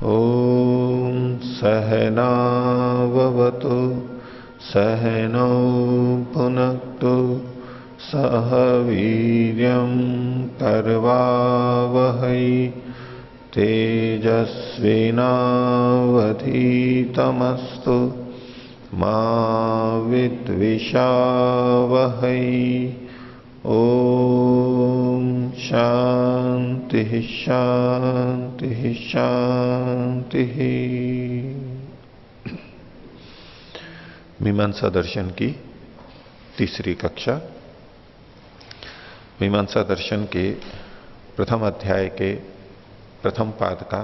ॐ सहनाववतु सहनौ भुनक्तु सह वीर्यं करवावहै तेजस्विनावधीतमस्तु मा विद्विषावहै। ओम शांति शांति शांति। मीमांसा दर्शन की तीसरी कक्षा। मीमांसा दर्शन के प्रथम अध्याय के प्रथम पाद का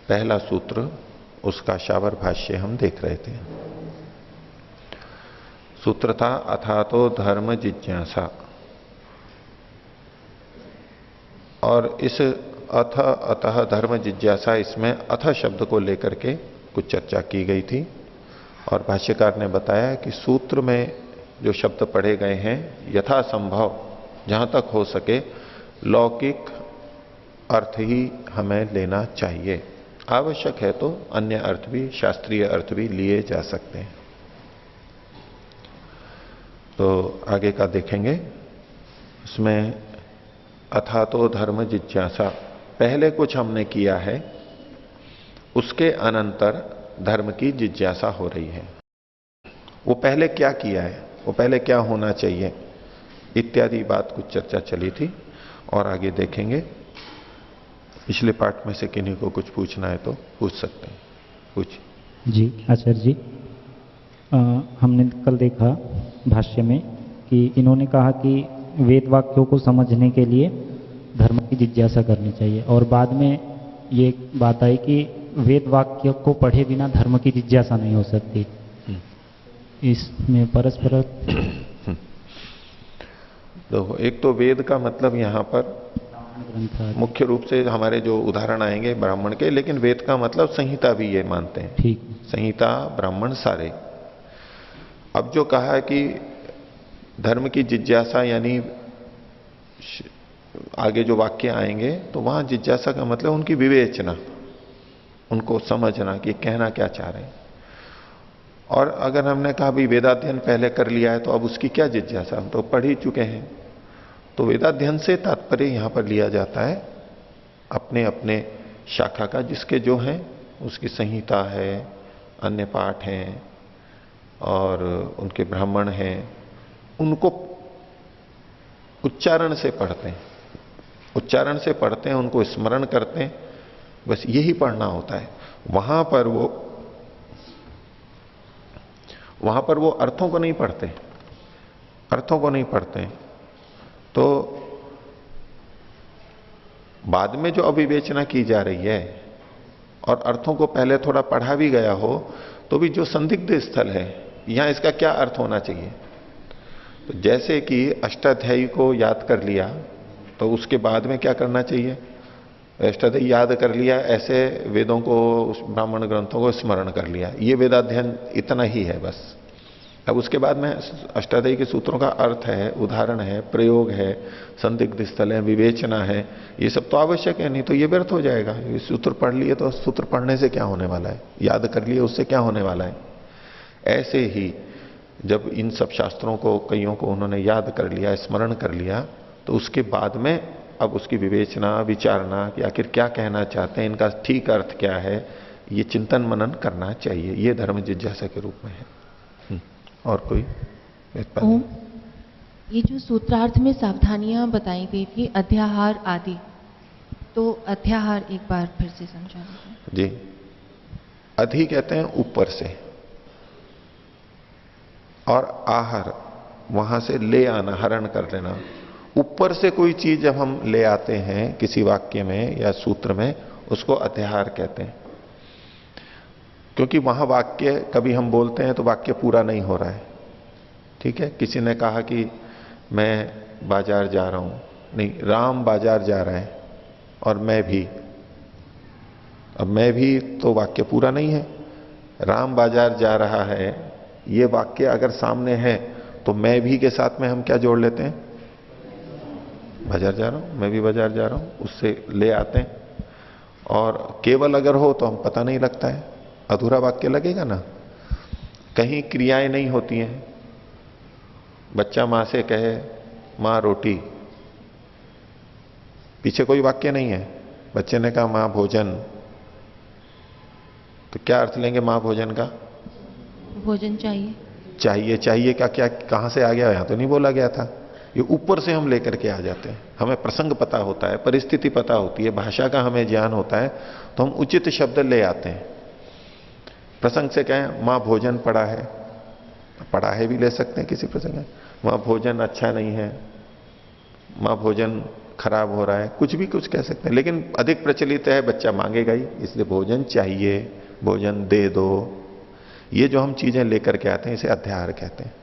पहला सूत्र, उसका शावर भाष्य हम देख रहे थे। सूत्र था अथातो धर्म जिज्ञासा, और इस अथ अतः धर्म जिज्ञासा, इसमें अथ शब्द को लेकर के कुछ चर्चा की गई थी। और भाष्यकार ने बताया कि सूत्र में जो शब्द पढ़े गए हैं यथा संभव जहां तक हो सके लौकिक अर्थ ही हमें लेना चाहिए। आवश्यक है तो अन्य अर्थ भी, शास्त्रीय अर्थ भी लिए जा सकते हैं। तो आगे का देखेंगे। इसमें अथातो धर्म जिज्ञासा, पहले कुछ हमने किया है, उसके अनंतर धर्म की जिज्ञासा हो रही है। वो पहले क्या किया है, वो पहले क्या होना चाहिए, इत्यादि बात कुछ चर्चा चली थी। और आगे देखेंगे। पिछले पाठ में से किन्हीं को कुछ पूछना है तो पूछ सकते हैं। पूछ जी आचार्य जी, हमने कल देखा भाष्य में कि इन्होंने कहा कि वेद वाक्यों को समझने के लिए धर्म की जिज्ञासा करनी चाहिए, और बाद में ये बात आई कि वेद वाक्य को पढ़े बिना धर्म की जिज्ञासा नहीं हो सकती। इसमें परस्पर तो एक तो वेद का मतलब यहां पर मुख्य रूप से हमारे जो उदाहरण आएंगे ब्राह्मण के, लेकिन वेद का मतलब संहिता भी ये मानते हैं। ठीक, संहिता ब्राह्मण सारे। अब जो कहा है कि धर्म की जिज्ञासा, यानी आगे जो वाक्य आएंगे तो वहां जिज्ञासा का मतलब उनकी विवेचना, उनको समझना कि कहना क्या चाह रहे हैं। और अगर हमने कहा भी वेदाध्ययन पहले कर लिया है तो अब उसकी क्या जिज्ञासा, हम तो पढ़ ही चुके हैं। तो वेदाध्ययन से तात्पर्य यहां पर लिया जाता है अपने अपने शाखा का, जिसके जो हैं उसकी संहिता है, अन्य पाठ हैं और उनके ब्राह्मण हैं, उनको उच्चारण से पढ़ते हैं, उच्चारण से पढ़ते हैं, उनको स्मरण करते हैं। बस यही पढ़ना होता है। वहां पर वो अर्थों को नहीं पढ़ते, अर्थों को नहीं पढ़ते। तो बाद में जो अभिवेचना की जा रही है और अर्थों को पहले थोड़ा पढ़ा भी गया हो तो भी जो संदिग्ध स्थल है, यहां इसका क्या अर्थ होना चाहिए। तो जैसे कि अष्टाध्यायी को याद कर लिया तो उसके बाद में क्या करना चाहिए, अष्टाध्यायी याद कर लिया, ऐसे वेदों को, ब्राह्मण ग्रंथों को स्मरण कर लिया, ये वेदाध्ययन इतना ही है बस। अब उसके बाद में अष्टाध्यायी के सूत्रों का अर्थ है, उदाहरण है, प्रयोग है, संदिग्ध स्थल है, विवेचना है, ये सब तो आवश्यक है, नहीं तो ये व्यर्थ हो जाएगा। ये सूत्र पढ़ लिए तो सूत्र पढ़ने से क्या होने वाला है, याद कर लिए उससे क्या होने वाला है। ऐसे ही जब इन सब शास्त्रों को कईयों को उन्होंने याद कर लिया, स्मरण कर लिया, तो उसके बाद में अब उसकी विवेचना, विचारना कि आखिर क्या कहना चाहते हैं, इनका ठीक अर्थ क्या है, ये चिंतन मनन करना चाहिए। ये धर्म जिज्ञासा के रूप में है। और कोई ये जो सूत्रार्थ में सावधानियां बताई गई थी, अध्याहार आदि, तो अध्याहार एक बार फिर से समझाना जी। अधि कहते हैं ऊपर से, और आहार वहां से ले आना, हरण कर लेना। ऊपर से कोई चीज जब हम ले आते हैं किसी वाक्य में या सूत्र में, उसको अध्याहार कहते हैं। क्योंकि वहां वाक्य कभी हम बोलते हैं तो वाक्य पूरा नहीं हो रहा है, ठीक है। किसी ने कहा कि मैं बाजार जा रहा हूं, नहीं, राम बाजार जा रहे हैं और मैं भी। अब मैं भी तो वाक्य पूरा नहीं है। राम बाजार जा रहा है, ये वाक्य अगर सामने है तो मैं भी के साथ में हम क्या जोड़ लेते हैं, बाजार जा रहा हूं, मैं भी बाजार जा रहा हूं, उससे ले आते हैं। और केवल अगर हो तो हम पता नहीं लगता है, अधूरा वाक्य लगेगा ना। कहीं क्रियाएं नहीं होती हैं। बच्चा मां से कहे मां रोटी, पीछे कोई वाक्य नहीं है। बच्चे ने कहा मां भोजन, तो क्या अर्थ लेंगे मां भोजन का? भोजन चाहिए। चाहिए, चाहिए का क्या, कहां से आ गया? यहां तो नहीं बोला गया था। ये ऊपर से हम लेकर के आ जाते हैं। हमें प्रसंग पता होता है, परिस्थिति पता होती है, भाषा का हमें ज्ञान होता है, तो हम उचित शब्द ले आते हैं। प्रसंग से कहें मां भोजन पड़ा है, पड़ा है भी ले सकते हैं किसी प्रसंग में। मां भोजन अच्छा नहीं है, मां भोजन खराब हो रहा है, कुछ भी कुछ कह सकते हैं। लेकिन अधिक प्रचलित है बच्चा मांगेगा ही, इसलिए भोजन चाहिए, भोजन दे दो। ये जो हम चीजें लेकर के आते हैं इसे अध्याहार कहते हैं।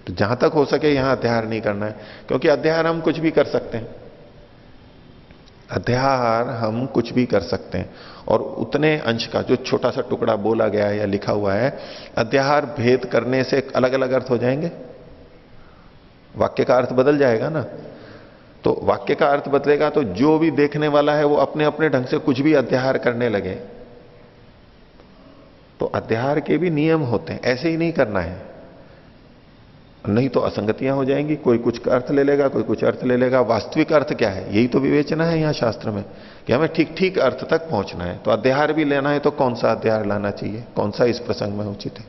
तो जहां तक हो सके यहां अध्याहार नहीं करना है, क्योंकि अध्याहार हम कुछ भी कर सकते हैं। अध्याहार हम कुछ भी कर सकते हैं, और उतने अंश का जो छोटा सा टुकड़ा बोला गया है या लिखा हुआ है, अध्याहार भेद करने से अलग अलग अर्थ हो जाएंगे, वाक्य का अर्थ बदल जाएगा ना। तो वाक्य का अर्थ बदलेगा तो जो भी देखने वाला है वो अपने अपने ढंग से कुछ भी अध्याहार करने लगे। तो अध्याहार के भी नियम होते हैं, ऐसे ही नहीं करना है, नहीं तो असंगतियां हो जाएंगी। कोई कुछ अर्थ ले लेगा, कोई कुछ अर्थ ले लेगा। वास्तविक अर्थ क्या है, यही तो विवेचना है यहां शास्त्र में, कि हमें ठीक ठीक अर्थ तक पहुंचना है। तो अध्याहार भी लेना है तो कौन सा अध्याहार लाना चाहिए, कौन सा इस प्रसंग में उचित है।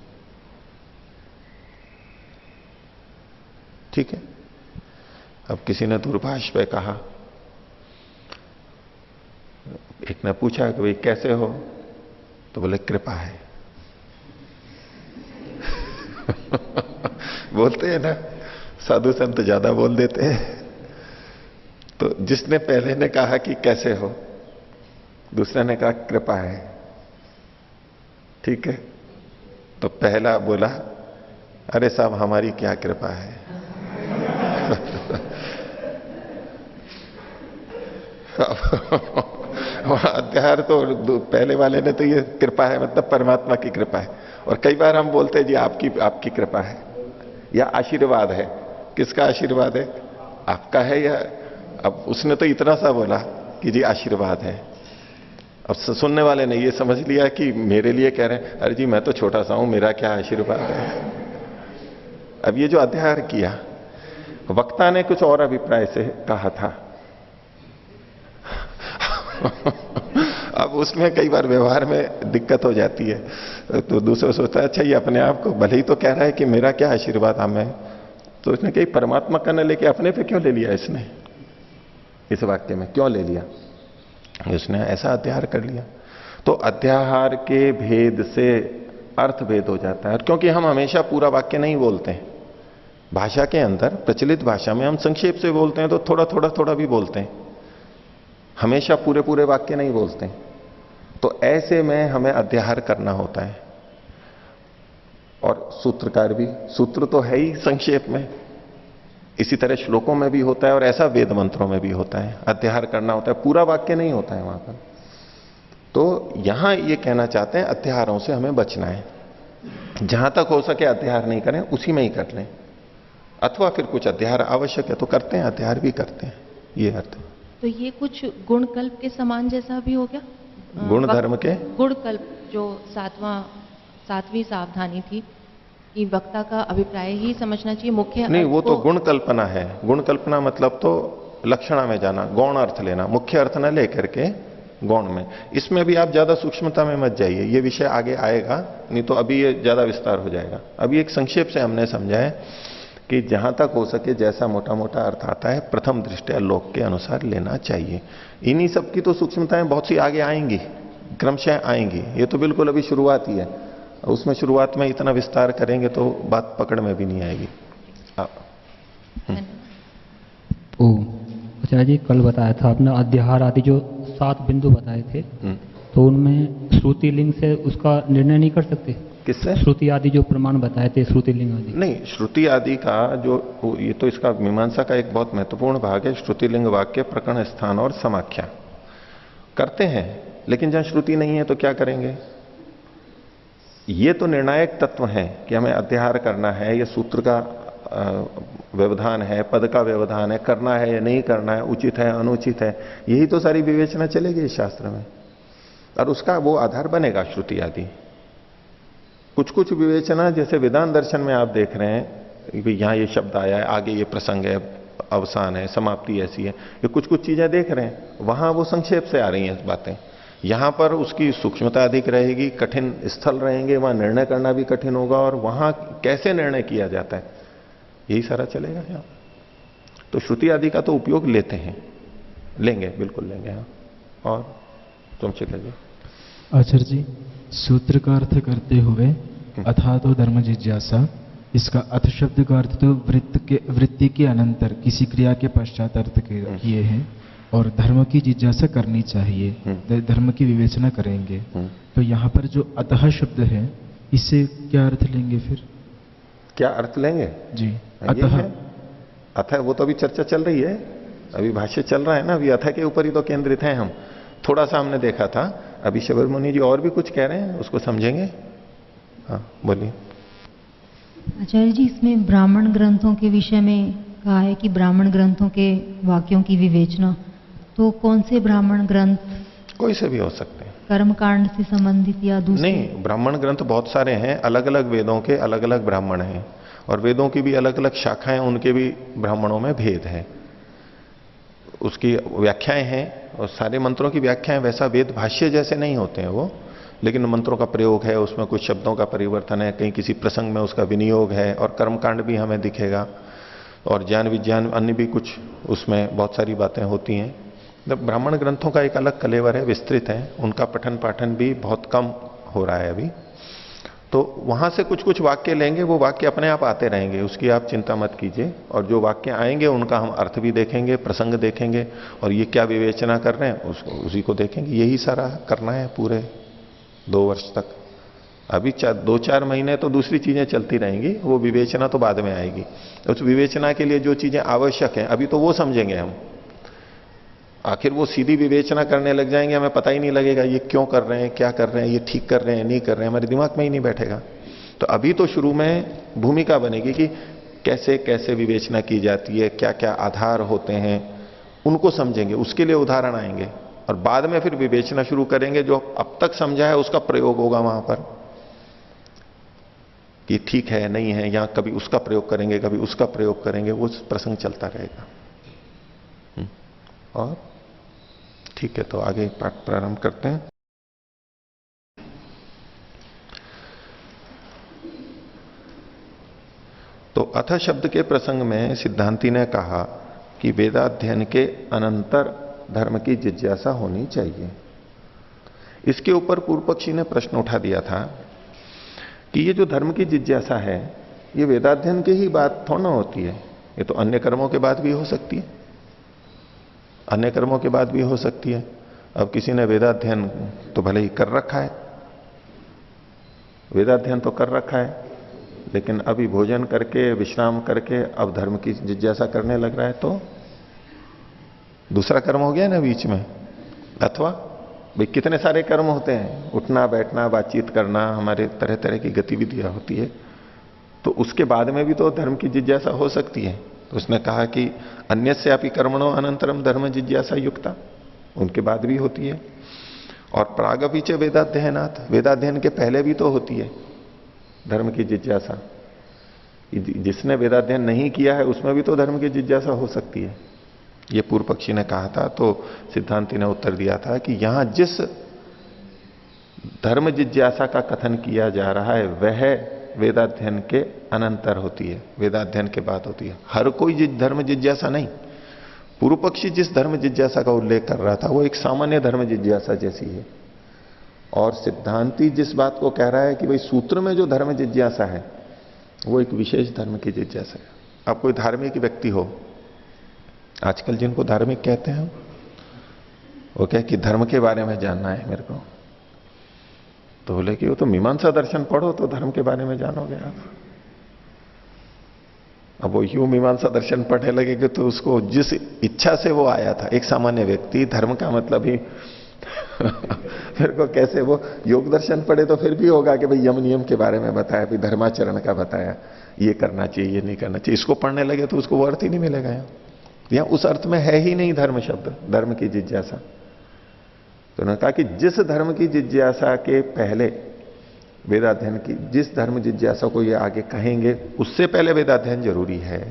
ठीक है। अब किसी ने दूरभाष पे कहा, एक ने पूछा कि भाई कैसे हो, तो बोले कृपा है। बोलते हैं ना, साधु संत ज्यादा बोल देते हैं। तो जिसने पहले ने कहा कि कैसे हो, दूसरे ने कहा कृपा है, ठीक है। तो पहला बोला अरे साहब हमारी क्या कृपा है। अध्याहार तो पहले वाले ने तो ये कृपा है मतलब परमात्मा की कृपा है। और कई बार हम बोलते हैं जी आपकी कृपा है या आशीर्वाद है। किसका आशीर्वाद है, आपका है या? अब उसने तो इतना सा बोला कि जी आशीर्वाद है। अब सुनने वाले ने ये समझ लिया कि मेरे लिए कह रहे हैं, अरे जी मैं तो छोटा सा हूं, मेरा क्या आशीर्वाद है। अब ये जो अध्याहार किया, वक्ता ने कुछ और अभिप्राय से कहा था। अब उसमें कई बार व्यवहार में दिक्कत हो जाती है। तो दूसरा सोचता है अच्छा ये अपने आप को भले ही तो कह रहा है कि मेरा क्या आशीर्वाद हमें, तो इसने कहीं परमात्मा का न लेके अपने पे क्यों ले लिया, इसने इस वाक्य में क्यों ले लिया, उसने ऐसा अध्याहार कर लिया। तो अध्याहार के भेद से अर्थ भेद हो जाता है। क्योंकि हम हमेशा पूरा वाक्य नहीं बोलते हैं, भाषा के अंदर प्रचलित भाषा में हम संक्षेप से बोलते हैं, तो थोड़ा थोड़ा थोड़ा भी बोलते हैं, हमेशा पूरे पूरे वाक्य नहीं बोलते। तो ऐसे में हमें अध्याहार करना होता है। और सूत्रकार भी, सूत्र तो है ही संक्षेप में, इसी तरह श्लोकों में भी होता है और ऐसा वेद मंत्रों में भी होता है, अध्याहार करना होता है, पूरा वाक्य नहीं होता है वहां पर। तो यहां ये कहना चाहते हैं अध्याहारों से हमें बचना है, जहां तक हो सके अध्याहार नहीं करें, उसी में ही कर लें। अथवा फिर कुछ अध्याहार आवश्यक है तो करते हैं, अध्याहार भी करते हैं, ये अर्थ है। तो ये कुछ गुणकल्प के समान जैसा भी हो गया, गुण धर्म के गुणकल्प जो सातवीं सावधानी थी कि वक्ता का अभिप्राय ही समझना चाहिए, मुख्य नहीं, वो तो गुण को... कल्पना है। गुण कल्पना मतलब तो लक्षणा में जाना, गौण अर्थ लेना, मुख्य अर्थ न लेकर के गौण में। इसमें भी आप ज्यादा सूक्ष्मता में मत जाइए, ये विषय आगे आएगा, नहीं तो अभी ये ज्यादा विस्तार हो जाएगा। अभी एक संक्षेप से हमने समझा है कि जहां तक हो सके जैसा मोटा मोटा अर्थ आता है प्रथम दृष्टया लोक के अनुसार लेना चाहिए। इन्हीं सब की तो सूक्ष्मताएं बहुत सी आगे आएंगी, क्रमशः आएंगी। ये तो बिल्कुल अभी शुरुआत ही है, उसमें शुरुआत में इतना विस्तार करेंगे तो बात पकड़ में भी नहीं आएगी। तो आचार्य जी कल बताया था आपने अध्याहार आदि जो 7 बिंदु बताए थे, तो उनमें श्रुति लिंग से उसका निर्णय नहीं कर सकते? किससे? श्रुति आदि जो प्रमाण बताए थे, श्रुति लिंग आदि। नहीं, श्रुति आदि का जो, ये तो इसका मीमांसा का एक बहुत महत्वपूर्ण भाग है। श्रुति लिंग वाक्य प्रकरण स्थान और समाख्या करते हैं, लेकिन जहां श्रुति नहीं है तो क्या करेंगे? ये तो निर्णायक तत्व है कि हमें अध्याहार करना है या सूत्र का व्यवधान है, पद का व्यवधान है, करना है या नहीं करना है, उचित है अनुचित है, यही तो सारी विवेचना चलेगी इस शास्त्र में। और उसका वो आधार बनेगा श्रुति आदि। कुछ कुछ विवेचना जैसे वेदांत दर्शन में आप देख रहे हैं कि यहां ये शब्द आया है, आगे ये प्रसंग है, अवसान है, समाप्ति ऐसी है, ये कुछ कुछ चीजें देख रहे हैं, वहां वो संक्षेप से आ रही हैं बातें। यहां पर उसकी सूक्ष्मता अधिक रहेगी, कठिन स्थल रहेंगे, वहां निर्णय करना भी कठिन होगा, और वहां कैसे निर्णय किया जाता है यही सारा चलेगा यहां। तो श्रुति आदि का तो उपयोग लेते हैं, लेंगे, बिल्कुल लेंगे। हाँ, और चमचेकर जी। आचार्य जी, सूत्र का अर्थ करते हुए अथा तो धर्म जिज्ञासा, इसका अथ शब्द का अर्थ तो वृत्ति के अनंतर किसी क्रिया के पश्चात अर्थ किए हैं, और धर्म की जिज्ञासा करनी चाहिए, धर्म की विवेचना करेंगे। तो यहाँ पर जो अतः शब्द है, इससे क्या अर्थ लेंगे फिर? क्या अर्थ लेंगे जी? अतः, अतः वो तो अभी चर्चा चल रही है, अभी भाष्य चल रहा है ना, अभी अतः के ऊपर ही तो केंद्रित है। हम थोड़ा सा हमने देखा था, अभी शबर मुनि जी और भी कुछ कह रहे हैं, उसको समझेंगे। हाँ बोलिए। आचार्य जी, इसमें ब्राह्मण ग्रंथों के विषय में कहा है कि ब्राह्मण ग्रंथों के वाक्यों की विवेचना, तो कौन से ब्राह्मण ग्रंथ? कोई से भी हो सकते हैं, कर्मकांड से संबंधित या दूसरे? नहीं, ब्राह्मण ग्रंथ बहुत सारे हैं, अलग अलग वेदों के अलग अलग ब्राह्मण हैं, और वेदों की भी अलग अलग शाखाएं, उनके भी ब्राह्मणों में भेद है, उसकी व्याख्याएं हैं, और सारे मंत्रों की व्याख्याएं वैसा वेद भाष्य जैसे नहीं होते हैं वो, लेकिन मंत्रों का प्रयोग है, उसमें कुछ शब्दों का परिवर्तन है, कहीं किसी प्रसंग में उसका विनियोग है, और कर्मकांड भी हमें दिखेगा, और ज्ञान विज्ञान अन्य भी कुछ उसमें बहुत सारी बातें होती हैं। ब्राह्मण ग्रंथों का एक अलग कलेवर है, विस्तृत है, उनका पठन पाठन भी बहुत कम हो रहा है अभी। तो वहां से कुछ कुछ वाक्य लेंगे, वो वाक्य अपने आप आते रहेंगे, उसकी आप चिंता मत कीजिए, और जो वाक्य आएंगे उनका हम अर्थ भी देखेंगे, प्रसंग देखेंगे, और ये क्या विवेचना कर रहे हैं उसको, उसी को देखेंगे। यही सारा करना है पूरे 2 वर्ष तक। अभी 2-4 महीने तो दूसरी चीजें चलती रहेंगी, वो विवेचना तो बाद में आएगी। उस विवेचना के लिए जो चीजें आवश्यक हैं अभी तो वो समझेंगे हम। आखिर वो सीधी विवेचना करने लग जाएंगे, हमें पता ही नहीं लगेगा ये क्यों कर रहे हैं, क्या कर रहे हैं, ये ठीक कर रहे हैं नहीं कर रहे हैं, हमारे दिमाग में ही नहीं बैठेगा। तो अभी तो शुरू में भूमिका बनेगी कि कैसे कैसे विवेचना की जाती है, क्या क्या आधार होते हैं, उनको समझेंगे, उसके लिए उदाहरण आएंगे, और बाद में फिर विवेचना शुरू करेंगे। जो अब तक समझा है उसका प्रयोग होगा वहां पर, कि ठीक है नहीं है, या कभी उसका प्रयोग करेंगे कभी उसका प्रयोग करेंगे, वो प्रसंग चलता रहेगा। और ठीक है, तो आगे पाठ प्रारंभ करते हैं। तो अथ शब्द के प्रसंग में सिद्धांति ने कहा कि वेदाध्ययन के अनंतर धर्म की जिज्ञासा होनी चाहिए। इसके ऊपर पूर्व पक्षी ने प्रश्न उठा दिया था कि ये जो धर्म की जिज्ञासा है, ये वेदाध्ययन की ही बात थोड़ा ना होती है, ये तो अन्य कर्मों के बाद भी हो सकती है, अन्य कर्मों के बाद भी हो सकती है। अब किसी ने वेदाध्ययन तो भले ही कर रखा है, वेदाध्ययन तो कर रखा है, लेकिन अभी भोजन करके विश्राम करके अब धर्म की जिज्ञासा करने लग रहा है, तो दूसरा कर्म हो गया ना बीच में। अथवा भाई कितने सारे कर्म होते हैं, उठना बैठना बातचीत करना, हमारे तरह तरह की गतिविधियां होती है, तो उसके बाद में भी तो धर्म की जिज्ञासा हो सकती है। तो उसने कहा कि अन्यस्यापि कर्मणो अनंतरम धर्म जिज्ञासा युक्ता, उनके बाद भी होती है। और प्रागपि च वेदाध्ययनात्, वेदाध्ययन के पहले भी तो होती है धर्म की जिज्ञासा। जिसने वेदाध्ययन नहीं किया है उसमें भी तो धर्म की जिज्ञासा हो सकती है, ये पूर्व पक्षी ने कहा था। तो सिद्धांति ने उत्तर दिया था कि यहां जिस धर्म जिज्ञासा का कथन किया जा रहा है वह वेदाध्ययन के अनंतर होती है, वेदाध्ययन के बाद होती है। हर कोई धर्म जिज्ञासा नहीं। पूर्व पक्षी जिस धर्म जिज्ञासा का उल्लेख कर रहा था वो एक सामान्य धर्म जिज्ञासा जैसी है, और सिद्धांति जिस बात को कह रहा है कि भाई सूत्र में जो धर्म जिज्ञासा है वो एक विशेष धर्म की जिज्ञासा है। अब कोई धार्मिक व्यक्ति हो, आजकल जिनको धार्मिक कहते हैं वो कहे कि धर्म के बारे में जानना है मेरे को, तो बोले कि वो तो मीमांसा दर्शन पढ़ो तो धर्म के बारे में जानोगे आप। अब वो यूं मीमांसा दर्शन पढ़ने लगेगे तो उसको जिस इच्छा से वो आया था, एक सामान्य व्यक्ति, धर्म का मतलब ही मेरे को कैसे, वो योग दर्शन पढ़े तो फिर भी होगा कि भाई यम नियम के बारे में बताया, भाई धर्माचरण का बताया, ये करना चाहिए, ये नहीं करना चाहिए। इसको पढ़ने लगे तो उसको वो अर्थ ही नहीं मिलेगा। यहाँ उस अर्थ में है ही नहीं धर्म शब्द, धर्म की जिज्ञासा। तो उन्होंने कहा कि जिस धर्म की जिज्ञासा के पहले वेदाध्ययन की, जिस धर्म जिज्ञासा को ये आगे कहेंगे उससे पहले वेदाध्ययन जरूरी है।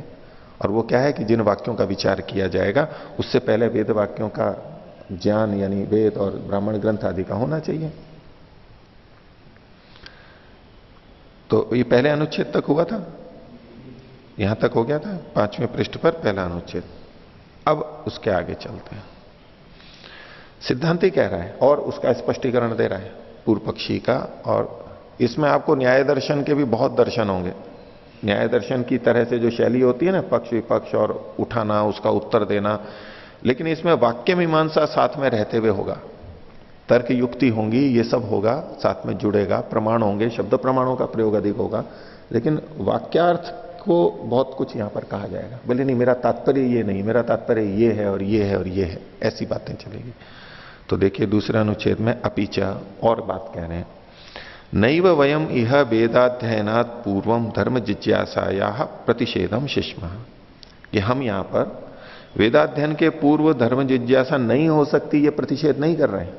और वो क्या है कि जिन वाक्यों का विचार किया जाएगा उससे पहले वेद वाक्यों का ज्ञान, यानी वेद और ब्राह्मण ग्रंथ आदि का होना चाहिए। तो ये पहले अनुच्छेद तक हुआ था, यहां तक हो गया था, 5वें पृष्ठ पर पहला अनुच्छेद। अब उसके आगे चलते हैं। सिद्धांति कह रहा है और उसका स्पष्टीकरण दे रहा है पूर्व पक्षी का। और इसमें आपको न्याय दर्शन के भी बहुत दर्शन होंगे। न्याय दर्शन की तरह से जो शैली होती है ना, पक्ष विपक्ष और उठाना, उसका उत्तर देना, लेकिन इसमें वाक्य मीमांसा साथ में रहते हुए होगा, तर्क युक्ति होंगी, ये सब होगा, साथ में जुड़ेगा, प्रमाण होंगे, शब्द प्रमाणों का प्रयोग अधिक होगा, लेकिन वाक्यार्थ को बहुत कुछ यहां पर कहा जाएगा। बोले नहीं मेरा तात्पर्य ये नहीं, मेरा तात्पर्य ये है और ये है और ये है, ऐसी बातें चलेगी। तो देखिए दूसरे अनुच्छेद में अपीचा और बात कह रहे हैं, नैव वयम इह वेदाध्ययनात् पूर्वम धर्म जिज्ञासाया प्रतिषेधम शिष्म, कि हम यहां पर वेदाध्ययन के पूर्व धर्म जिज्ञासा नहीं हो सकती, ये प्रतिषेध नहीं कर रहे हैं।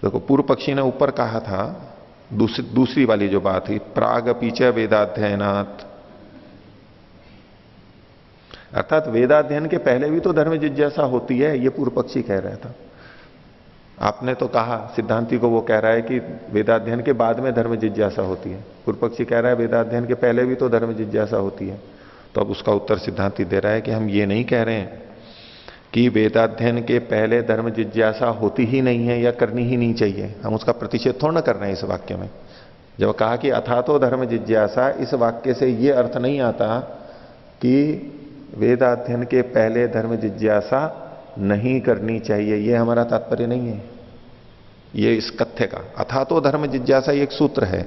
देखो पूर्व पक्षी ने ऊपर कहा था, दूसरी वाली जो बात थी, प्राग पीछे वेदाध्ययनात्, अर्थात वेदाध्ययन के पहले भी तो धर्म जिज्ञासा होती है, ये पूर्व पक्षी कह रहा था। आपने तो कहा, सिद्धांति को वो कह रहा है कि वेदाध्ययन के बाद में धर्म जिज्ञासा होती है, पूर्व पक्षी कह रहा है वेदाध्ययन के पहले भी तो धर्म जिज्ञासा होती है। तो अब उसका उत्तर सिद्धांति दे रहा है कि हम ये नहीं कह रहे हैं कि वेदाध्ययन के पहले धर्म जिज्ञासा होती ही नहीं है या करनी ही नहीं चाहिए, हम उसका प्रतिषेध थोड़ा ना कर रहे हैं इस वाक्य में। जब कहा कि अथातो धर्म जिज्ञासा, इस वाक्य से ये अर्थ नहीं आता कि वेदाध्ययन के पहले धर्म जिज्ञासा नहीं करनी चाहिए, ये हमारा तात्पर्य नहीं है। ये इस कथ्य का अथातो धर्म जिज्ञासा एक सूत्र है,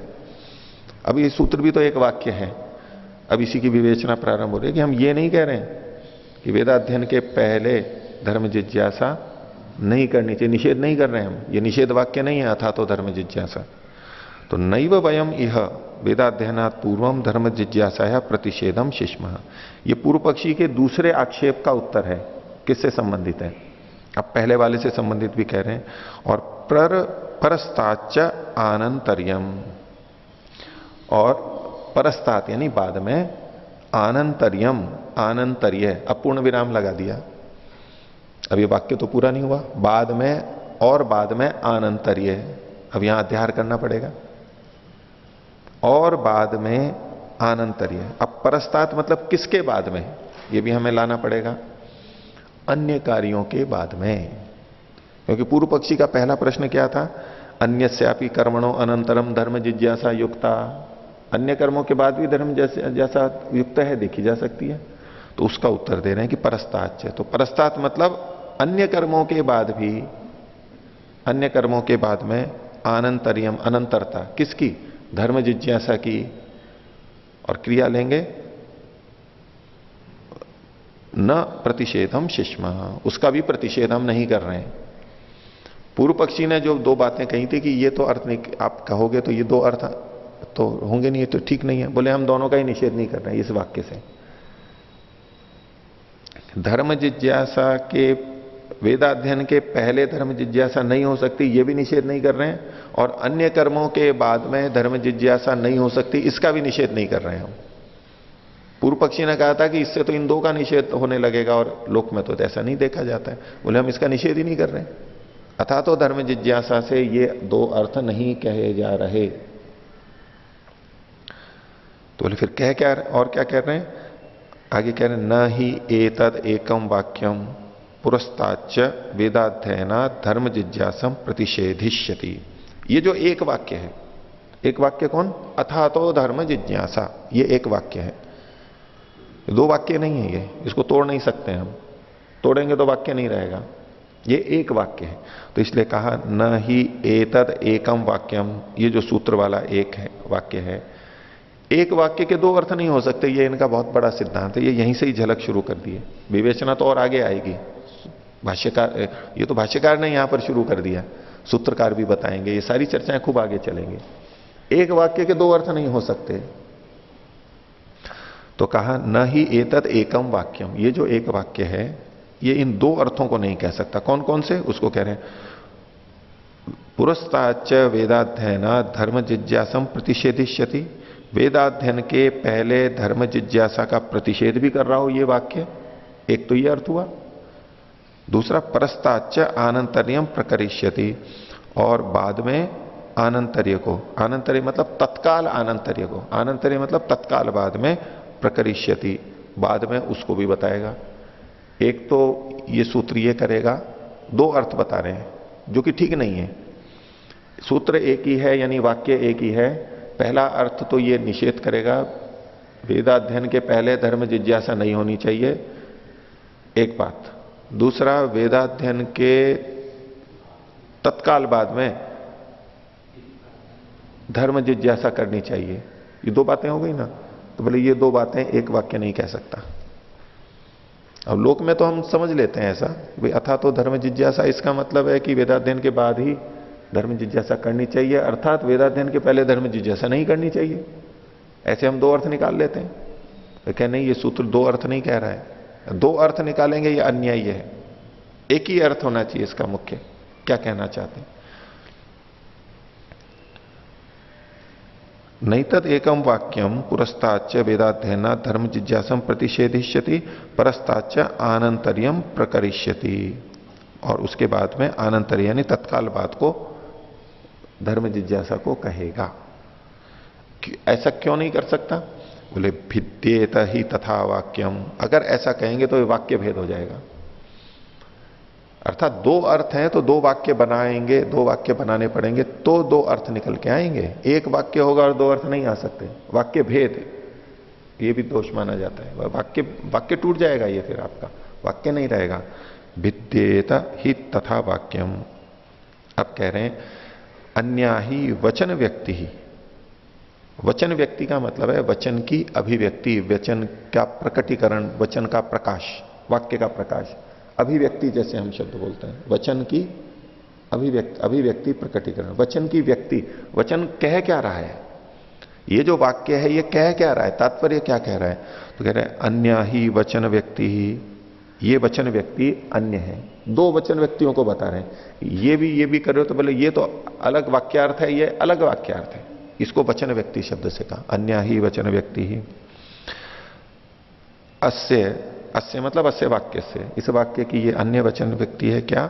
अब ये सूत्र भी तो एक वाक्य है। अब इसी की विवेचना प्रारंभ हो रही है कि हम ये नहीं कह रहे हैं कि वेदाध्ययन के पहले धर्म जिज्ञासा नहीं करनी चाहिए, निषेध नहीं कर रहे हैं हम, ये निषेध वाक्य नहीं है अथातो धर्म जिज्ञासा। तो नैव वयम इह वेदाध्ययनात् पूर्वम धर्म जिज्ञासाया प्रतिषेधम शिष्म, ये पूर्व पक्षी के दूसरे आक्षेप का उत्तर है। किससे संबंधित है? अब पहले वाले से संबंधित भी कह रहे हैं। और परस्ताच आनंतर्यम, और परस्तात यानी बाद में, आनंतर्यम, आनंतर्य, अब पूर्ण विराम लगा दिया। अब ये वाक्य तो पूरा नहीं हुआ, बाद में और बाद में आनंतर्य, अब यहां अध्यार करना पड़ेगा, और बाद में आनंतर्य। अब परस्तात मतलब किसके बाद में, ये भी हमें लाना पड़ेगा, अन्य कार्यों के बाद में। क्योंकि पूर्व पक्षी का पहला प्रश्न क्या था, अन्यस्यापि कर्मणो अनंतरम धर्म जिज्ञासा युक्ता, अन्य कर्मों के बाद भी धर्म जैसा युक्त है, देखी जा सकती है। तो उसका उत्तर दे रहे हैं कि परस्ताच है। तो परस्तात मतलब अन्य कर्मों के बाद भी, अन्य कर्मों के बाद में आनंतर्यम, अनंतरता किसकी, धर्म जिज्ञासा की। और क्रिया लेंगे न प्रतिषेधम शिष्मा, उसका भी प्रतिषेध हम नहीं कर रहे हैं। पूर्व पक्षी ने जो दो बातें कही थी कि ये तो अर्थ नहीं, आप कहोगे तो ये दो अर्थ तो होंगे नहीं, तो ठीक नहीं है, बोले हम दोनों का ही निषेध नहीं कर रहे हैं इस वाक्य से। धर्म जिज्ञासा के, वेदाध्ययन के पहले धर्म जिज्ञासा नहीं हो सकती, ये भी निषेध नहीं कर रहे हैं, और अन्य कर्मों के बाद में धर्म जिज्ञासा नहीं हो सकती, इसका भी निषेध नहीं कर रहे हैं हम। पूर्व पक्षी ने कहा था कि इससे तो इन दो का निषेध होने लगेगा, और लोक में तो ऐसा नहीं देखा जाता है, बोले हम इसका निषेध ही नहीं कर रहे। अथा तो धर्म जिज्ञासा से ये दो अर्थ नहीं कहे जा रहे। तो बोले फिर कह क्या, और क्या कह रहे हैं आगे, कह रहे हैं न ही एतद एकम वाक्यम पुरस्ताच वेदाध्ययना धर्म जिज्ञासम प्रतिषेधिष्यति। ये जो एक वाक्य है, एक वाक्य कौन, अथा तो धर्म जिज्ञासा, ये एक वाक्य है, दो वाक्य नहीं है ये, इसको तोड़ नहीं सकते हम, तोड़ेंगे तो वाक्य नहीं रहेगा, ये एक वाक्य है। तो इसलिए कहा न ही एतद एकम वाक्यम, ये जो सूत्र वाला एक है वाक्य है, एक वाक्य के दो अर्थ नहीं हो सकते, ये इनका बहुत बड़ा सिद्धांत है। ये यहीं से ही झलक शुरू कर दी है, विवेचना तो और आगे आएगी, भाष्यकार, ये तो भाष्यकार ने यहां पर शुरू कर दिया, सूत्रकार भी बताएंगे, ये सारी चर्चाएं खूब आगे चलेंगे। एक वाक्य के दो अर्थ नहीं हो सकते। तो कहा न ही एतद एकम वाक्यम, ये जो एक वाक्य है ये इन दो अर्थों को नहीं कह सकता। कौन कौन से? उसको कह रहे हैं पुरस्ताच्च वेदाध्ययना धर्म जिज्ञासम प्रतिषेधिष्यति, वेदाध्ययन के पहले धर्म जिज्ञासा का प्रतिषेध भी कर रहा हो ये वाक्य, एक तो ये अर्थ हुआ। दूसरा परस्ताच्च आनंतर्यम प्रकरिष्यति, और बाद में आनंतर्य को, आनंतर्य मतलब तत्काल आनंतर्य को, आनंतर्य मतलब तत्काल बाद में, प्रकरिष्यति बाद में उसको भी बताएगा। एक तो ये सूत्र ये करेगा, दो अर्थ बता रहे हैं जो कि ठीक नहीं है। सूत्र एक ही है यानी वाक्य एक ही है। पहला अर्थ तो ये निषेध करेगा, वेदाध्ययन के पहले धर्म जिज्ञासा नहीं होनी चाहिए, एक बात। दूसरा, वेदाध्ययन के तत्काल बाद में धर्म जिज्ञासा करनी चाहिए। ये दो बातें हो गई ना। तो बोले ये दो बातें एक वाक्य नहीं कह सकता। अब लोक में तो हम समझ लेते हैं ऐसा, भाई अथा तो धर्म जिज्ञासा, इसका मतलब है कि वेदाध्ययन के बाद ही धर्म जिज्ञासा करनी चाहिए, अर्थात वेदाध्ययन के पहले धर्म जिज्ञासा नहीं करनी चाहिए। ऐसे हम दो अर्थ निकाल लेते हैं। तो क्या नहीं, ये सूत्र दो अर्थ नहीं कह रहा है, दो अर्थ निकालेंगे ये अन्यायी है। एक ही अर्थ होना चाहिए इसका मुख्य। क्या कहना चाहते हैं? नैतद एकम वाक्यम पुरस्ताच्च वेदाध्ययना धर्म जिज्ञासम प्रतिषेधिष्यति, परस्ताच्च आनंतर्यम प्रकरिष्यति, और उसके बाद में आनंतर्य यानी तत्काल बात को धर्म जिज्ञासा को कहेगा। ऐसा क्यों नहीं कर सकता? बोले भिद्येत ही तथा वाक्यम, अगर ऐसा कहेंगे तो ये वाक्य भेद हो जाएगा। अर्थात दो अर्थ हैं तो दो वाक्य बनाएंगे, दो वाक्य बनाने पड़ेंगे तो दो अर्थ निकल के आएंगे। एक वाक्य होगा और दो अर्थ नहीं आ सकते, वाक्य भेद, ये भी दोष माना जाता है। वाक्य टूट जाएगा, ये फिर आपका वाक्य नहीं रहेगा। भिद्येत ही तथा वाक्यम। अब कह रहे हैं अन्या ही वचन व्यक्ति ही। वचन व्यक्ति का मतलब है वचन की अभिव्यक्ति, वचन का प्रकटीकरण, वचन का प्रकाश, वाक्य का प्रकाश। अभिव्यक्ति जैसे हम शब्द बोलते हैं, वचन की अभिव्यक्ति, अभिव्यक्ति प्रकटीकरण, वचन की व्यक्ति। वचन कह क्या रहा है? ये जो वाक्य है ये कह क्या रहा है? तात्पर्य क्या कह रहा है? तो कह रहे हैं अन्य ही वचन व्यक्ति ही, ये वचन व्यक्ति अन्य है। दो वचन व्यक्तियों को बता रहे हैं। ये भी कर रहे हो तो बोले ये तो अलग वाक्यार्थ है, ये अलग वाक्यार्थ है। इसको वचन व्यक्ति शब्द से कहा, अन्य ही वचन व्यक्ति ही। अस्य मतलब अस्य वाक्य से, इस वाक्य की ये अन्य वचन व्यक्ति है क्या?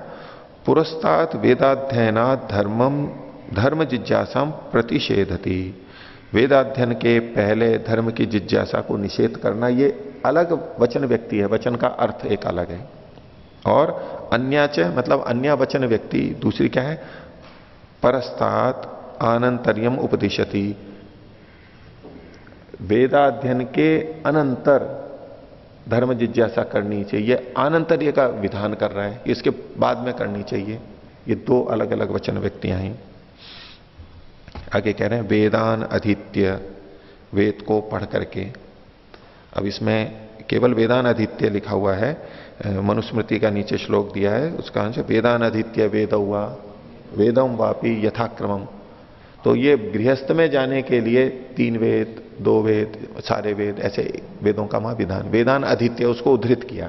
पुरस्तात् वेदाध्ययना धर्म जिज्ञासा प्रतिषेधति, वेदाध्ययन के पहले धर्म की जिज्ञासा को निषेध करना, ये अलग वचन व्यक्ति है, वचन का अर्थ एक अलग है। और अन्याच मतलब अन्य वचन व्यक्ति दूसरी क्या है? परस्तात् आनंतर्यम उपदिशति, वेदाध्ययन के अनंतर धर्म जिज्ञासा करनी चाहिए, आनंतर्य का विधान कर रहा है, इसके बाद में करनी चाहिए। ये दो अलग अलग वचन व्यक्तियां हैं। आगे कह रहे हैं वेदान अधीत्य, वेद को पढ़ करके। अब इसमें केवल वेदान अधीत्य लिखा हुआ है, मनुस्मृति का नीचे श्लोक दिया है, उसका अंश वेदान अधीत्य वेद हुआ वेदम वापी यथाक्रमम। तो ये गृहस्थ में जाने के लिए 3 वेद, 2 वेद, सारे वेद, ऐसे वेदों का महाविधान, वेदान अधीत्य, उसको उद्धृत किया।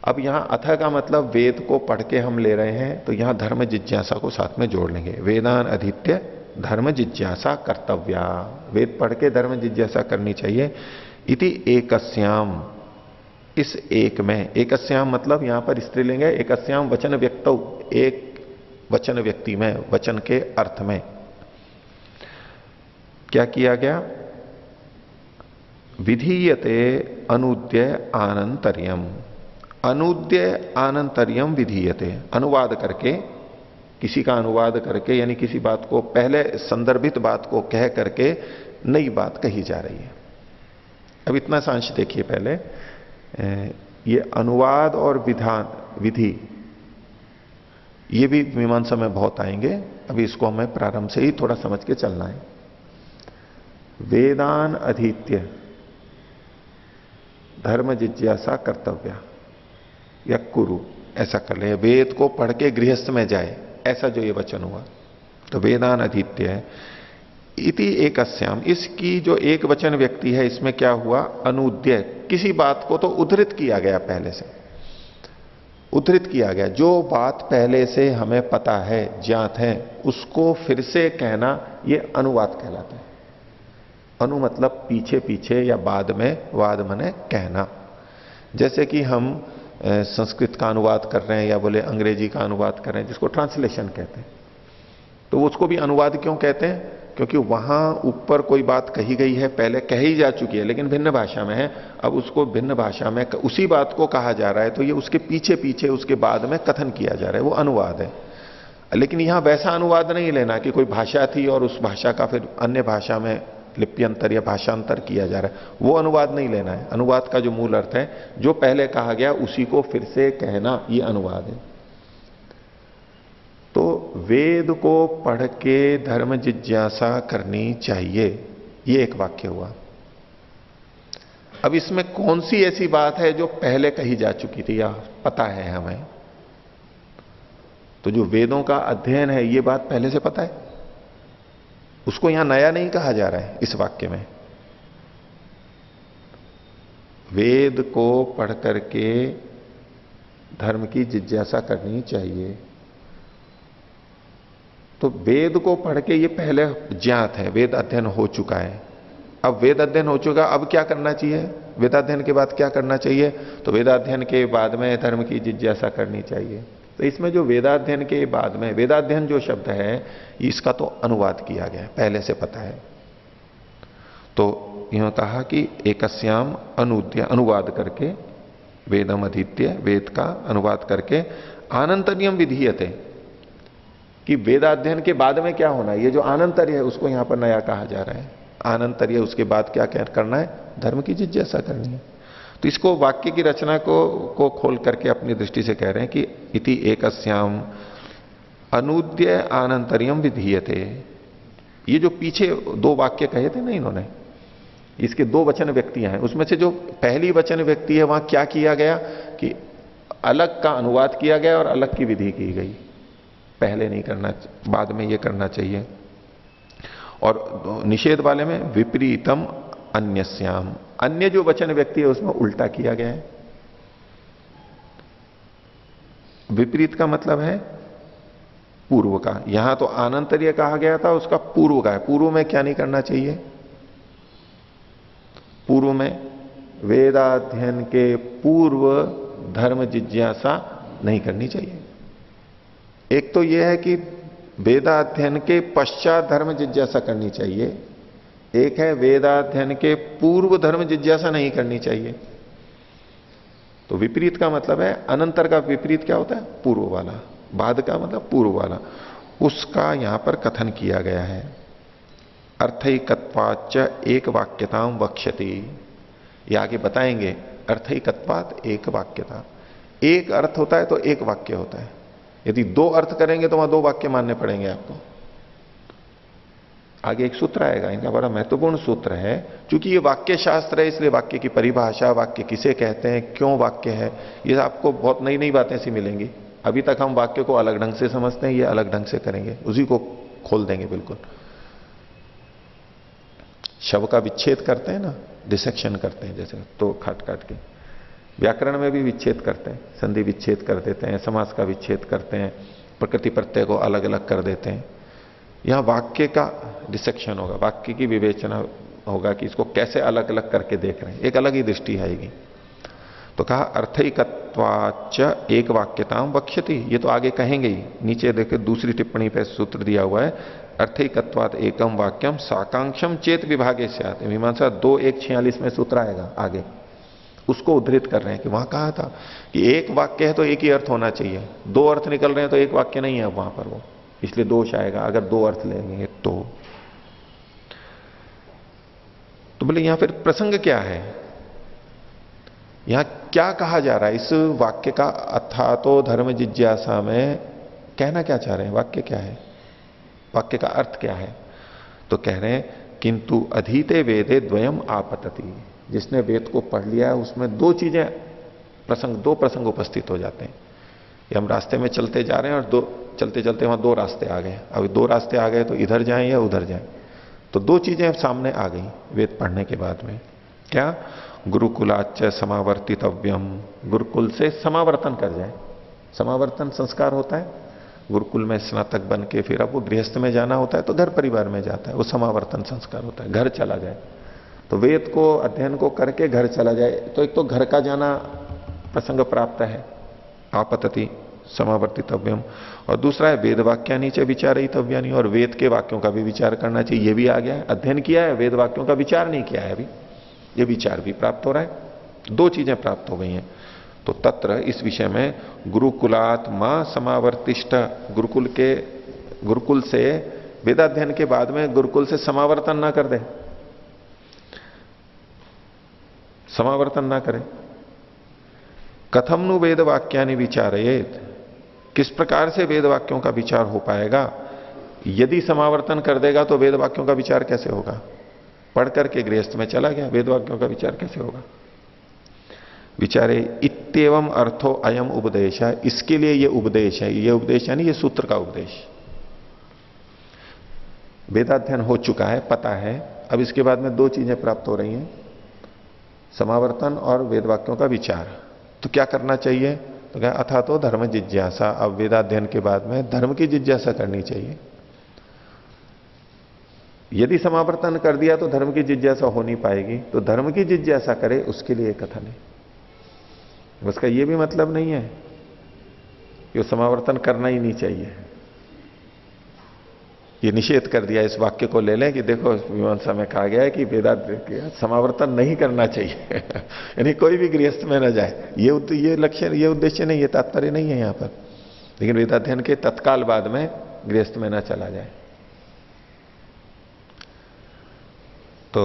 अब यहां अथ का मतलब वेद को पढ़ के हम ले रहे हैं, तो यहां धर्म जिज्ञासा को साथ में जोड़ लेंगे। वेदान अधीत्य धर्म जिज्ञासा कर्तव्या, वेद पढ़ के धर्म जिज्ञासा करनी चाहिए। इति एकस्याम, इस एक में, एकस्याम मतलब यहां पर स्त्रीलिंग है, एकस्याम वचन व्यक्तौ, एक वचन व्यक्ति में, वचन के अर्थ में क्या किया गया? विधीयते अनुद्य आनंतर्यम, अनुद्य आनंतर्यम विधीयते, अनुवाद करके, किसी का अनुवाद करके, यानी किसी बात को पहले संदर्भित बात को कह करके नई बात कही जा रही है। अब इतना सांश देखिए पहले, ये अनुवाद और विधान, विधि, ये भी मीमांसा में बहुत आएंगे। अभी इसको हमें प्रारंभ से ही थोड़ा समझ के चलना है। वेदान अधीत्य धर्म जिज्ञासा कर्तव्य या कुरु, ऐसा कर ले, वेद को पढ़ के गृहस्थ में जाए, ऐसा जो ये वचन हुआ। तो वेदान अधीत्य इति एकस्याम, इसकी जो एक वचन व्यक्ति है इसमें क्या हुआ, अनुद्य, किसी बात को तो उद्धृत किया गया, पहले से उद्धृत किया गया, जो बात पहले से हमें पता है, ज्ञात है, उसको फिर से कहना, ये अनुवाद कहलाता है। अनु मतलब पीछे पीछे या बाद में, वाद मने कहना। जैसे कि हम संस्कृत का अनुवाद कर रहे हैं या बोले अंग्रेजी का अनुवाद कर रहे हैं, जिसको ट्रांसलेशन कहते हैं, तो उसको भी अनुवाद क्यों कहते हैं, क्योंकि वहां ऊपर कोई बात कही गई है, पहले कही जा चुकी है लेकिन भिन्न भाषा में है, अब उसको भिन्न भाषा में उसी बात को कहा जा रहा है, तो ये उसके पीछे पीछे उसके बाद में कथन किया जा रहा है, वो अनुवाद है। लेकिन यहां वैसा अनुवाद नहीं लेना कि कोई भाषा थी और उस भाषा का फिर अन्य भाषा में लिप्यंतर या भाषांतर किया जा रहा है, वो अनुवाद नहीं लेना है। अनुवाद का जो मूल अर्थ है, जो पहले कहा गया उसी को फिर से कहना, ये अनुवाद है। तो वेद को पढ़ के धर्म जिज्ञासा करनी चाहिए, ये एक वाक्य हुआ। अब इसमें कौन सी ऐसी बात है जो पहले कही जा चुकी थी या पता है हमें, तो जो वेदों का अध्ययन है ये बात पहले से पता है, उसको यहां नया नहीं कहा जा रहा है इस वाक्य में। वेद को पढ़ करके धर्म की जिज्ञासा करनी चाहिए, तो वेद को पढ़ के ये पहले ज्ञात है, वेद अध्ययन हो चुका है। अब वेद अध्ययन हो चुका, अब क्या करना चाहिए, वेदाध्ययन के बाद क्या करना चाहिए, तो वेदाध्ययन के बाद में धर्म की जिज्ञासा करनी चाहिए। तो इसमें जो वेदाध्ययन के बाद में, वेदाध्ययन जो शब्द है इसका तो अनुवाद किया गया है, पहले से पता है। तो यह कहा कि एकस्याम अनुद्य, अनुवाद करके, वेदम अधीत्य, वेद का अनुवाद करके, आनंतर्यम विधीयते, कि वेदाध्ययन के बाद में क्या होना है, ये जो आनंतर्य है उसको यहां पर नया कहा जा रहा है। आनंतर्य, उसके बाद क्या करना है, धर्म की जिज्ञासा करनी है। तो इसको वाक्य की रचना को खोल करके अपनी दृष्टि से कह रहे हैं कि इति एकस्याम अनुद्य आनंतर्यम विधीयते। ये जो पीछे दो वाक्य कहे थे ना इन्होंने, इसके दो वचन व्यक्तियां हैं, उसमें से जो पहली वचन व्यक्ति है वहां क्या किया गया कि अलग का अनुवाद किया गया और अलग की विधि की गई, पहले नहीं करना, बाद में ये करना चाहिए। और निषेध वाले में विपरीतम अन्यस्याम, अन्य जो वचन व्यक्ति है उसमें उल्टा किया गया है। विपरीत का मतलब है पूर्व का, यहां तो आनंतर्य कहा गया था, उसका पूर्व का है। पूर्व में क्या नहीं करना चाहिए, पूर्व में वेदाध्ययन के पूर्व धर्म जिज्ञासा नहीं करनी चाहिए। एक तो यह है कि वेदाध्ययन के पश्चात धर्म जिज्ञासा करनी चाहिए, एक है वेदाध्ययन के पूर्व धर्म जिज्ञासा नहीं करनी चाहिए। तो विपरीत का मतलब है, अनंतर का विपरीत क्या होता है, पूर्व वाला, बाद का मतलब पूर्व वाला, उसका यहां पर कथन किया गया है। अर्थैकत्वाच्च एक वाक्यताम वक्ष्यति, ये आगे बताएंगे। अर्थैकत्वात् एक वाक्यता, एक अर्थ होता है तो एक वाक्य होता है। यदि दो अर्थ करेंगे तो वहां दो वाक्य मानने पड़ेंगे आपको। आगे एक सूत्र आएगा, इनका बड़ा महत्वपूर्ण सूत्र है। क्योंकि ये वाक्य शास्त्र है, इसलिए वाक्य की परिभाषा, वाक्य किसे कहते हैं, क्यों वाक्य है, ये आपको बहुत नई नई बातें सी मिलेंगी। अभी तक हम वाक्य को अलग ढंग से समझते हैं, ये अलग ढंग से करेंगे, उसी को खोल देंगे बिल्कुल। शव का विच्छेद करते हैं ना, डिसेक्शन करते हैं जैसे, तो काट काट के। व्याकरण में भी विच्छेद करते हैं, संधि विच्छेद कर देते हैं, समास का विच्छेद करते हैं, प्रकृति प्रत्यय को अलग अलग कर देते हैं। यहां वाक्य का डिसेक्शन होगा, वाक्य की विवेचना होगा कि इसको कैसे अलग अलग करके देख रहे हैं, एक अलग ही दृष्टि आएगी। तो कहा अर्थैकत्वाच्च एक वाक्यताम वक्ष्यति, ये तो आगे कहेंगे ही। नीचे देखे दूसरी टिप्पणी पे सूत्र दिया हुआ है, अर्थैकत्वात् एकम वाक्यम साकांक्षम चेत विभागे स्यात्। मीमांसा 2:146 में सूत्र आएगा आगे, उसको उद्धृत कर रहे हैं कि वहां कहा था कि एक वाक्य है तो एक ही अर्थ होना चाहिए, दो अर्थ निकल रहे हैं तो एक वाक्य नहीं है वहां पर, वो इसलिए दोष आएगा अगर दो अर्थ लेंगे तो बोले यहां फिर प्रसंग क्या है, यहां क्या कहा जा रहा है इस वाक्य का, अथा तो धर्म जिज्ञासा में कहना क्या चाह रहे हैं, वाक्य क्या है, वाक्य का अर्थ क्या है। तो कह रहे हैं किंतु अधीते वेदे द्वयम आपतति, जिसने वेद को पढ़ लिया है उसमें दो चीजें, दो प्रसंग उपस्थित हो जाते हैं। कि हम रास्ते में चलते जा रहे हैं और चलते चलते वहां 2 रास्ते आ गए, अब 2 रास्ते आ गए तो इधर जाएं या उधर जाएं। तो 2 चीजें सामने आ गई वेद पढ़ने के बाद में। क्या? गुरुकुलाच समावर्तितव्यम, गुरुकुल से समावर्तन कर जाए। समावर्तन संस्कार होता है, गुरुकुल में स्नातक बन के फिर अब वो गृहस्थ में जाना होता है तो घर परिवार में जाता है, वो समावर्तन संस्कार होता है, घर चला जाए। तो वेद को अध्ययन को करके घर चला जाए, तो एक तो घर का जाना प्रसंग प्राप्त है, आपतति समावर्तितव्यम, और दूसरा है वेद वाक्यानि च विचारयितव्यानि, और वेद के वाक्यों का भी विचार करना चाहिए। ये भी आ गया है, अध्ययन किया है, वेद वाक्यों का विचार नहीं किया है अभी, ये विचार भी प्राप्त हो रहा है। 2 चीजें प्राप्त हो गई हैं। तो तत्र इस विषय में गुरुकुलात् मां समावर्तिष्ठ, गुरुकुल से वेदाध्ययन के बाद में गुरुकुल से समावर्तन ना कर दे, समावर्तन ना करे। कथम नु वेद वाक्यानि विचारयेत, किस प्रकार से वेद वाक्यों का विचार हो पाएगा? यदि समावर्तन कर देगा तो वेद वाक्यों का विचार कैसे होगा? पढ़ करके गृहस्थ में चला गया, वेद वाक्यों का विचार कैसे होगा? विचारे इत्येवम अर्थो अयम उपदेश है, इसके लिए ये उपदेश है। ये उपदेश यानी ये सूत्र का उपदेश। वेदाध्ययन हो चुका है, पता है, अब इसके बाद में 2 चीजें प्राप्त हो रही हैं, समावर्तन और वेद वाक्यों का विचार। तो क्या करना चाहिए? तो क्या? अथा तो धर्म जिज्ञासा, अब वेदाध्ययन के बाद में धर्म की जिज्ञासा करनी चाहिए। यदि समावर्तन कर दिया तो धर्म की जिज्ञासा हो नहीं पाएगी, तो धर्म की जिज्ञासा करे, उसके लिए कथन है। उसका यह भी मतलब नहीं है कि समावर्तन करना ही नहीं चाहिए, ये निषेध कर दिया। इस वाक्य को ले लें कि देखो मीमांसा में कहा गया है कि वेदाध्ययन समावर्तन नहीं करना चाहिए यानी कोई भी गृहस्थ में न जाए, ये लक्ष्य, ये उद्देश्य नहीं, ये तात्पर्य नहीं है यहां पर। लेकिन वेदाध्ययन के तत्काल बाद में गृहस्थ में न चला जाए। तो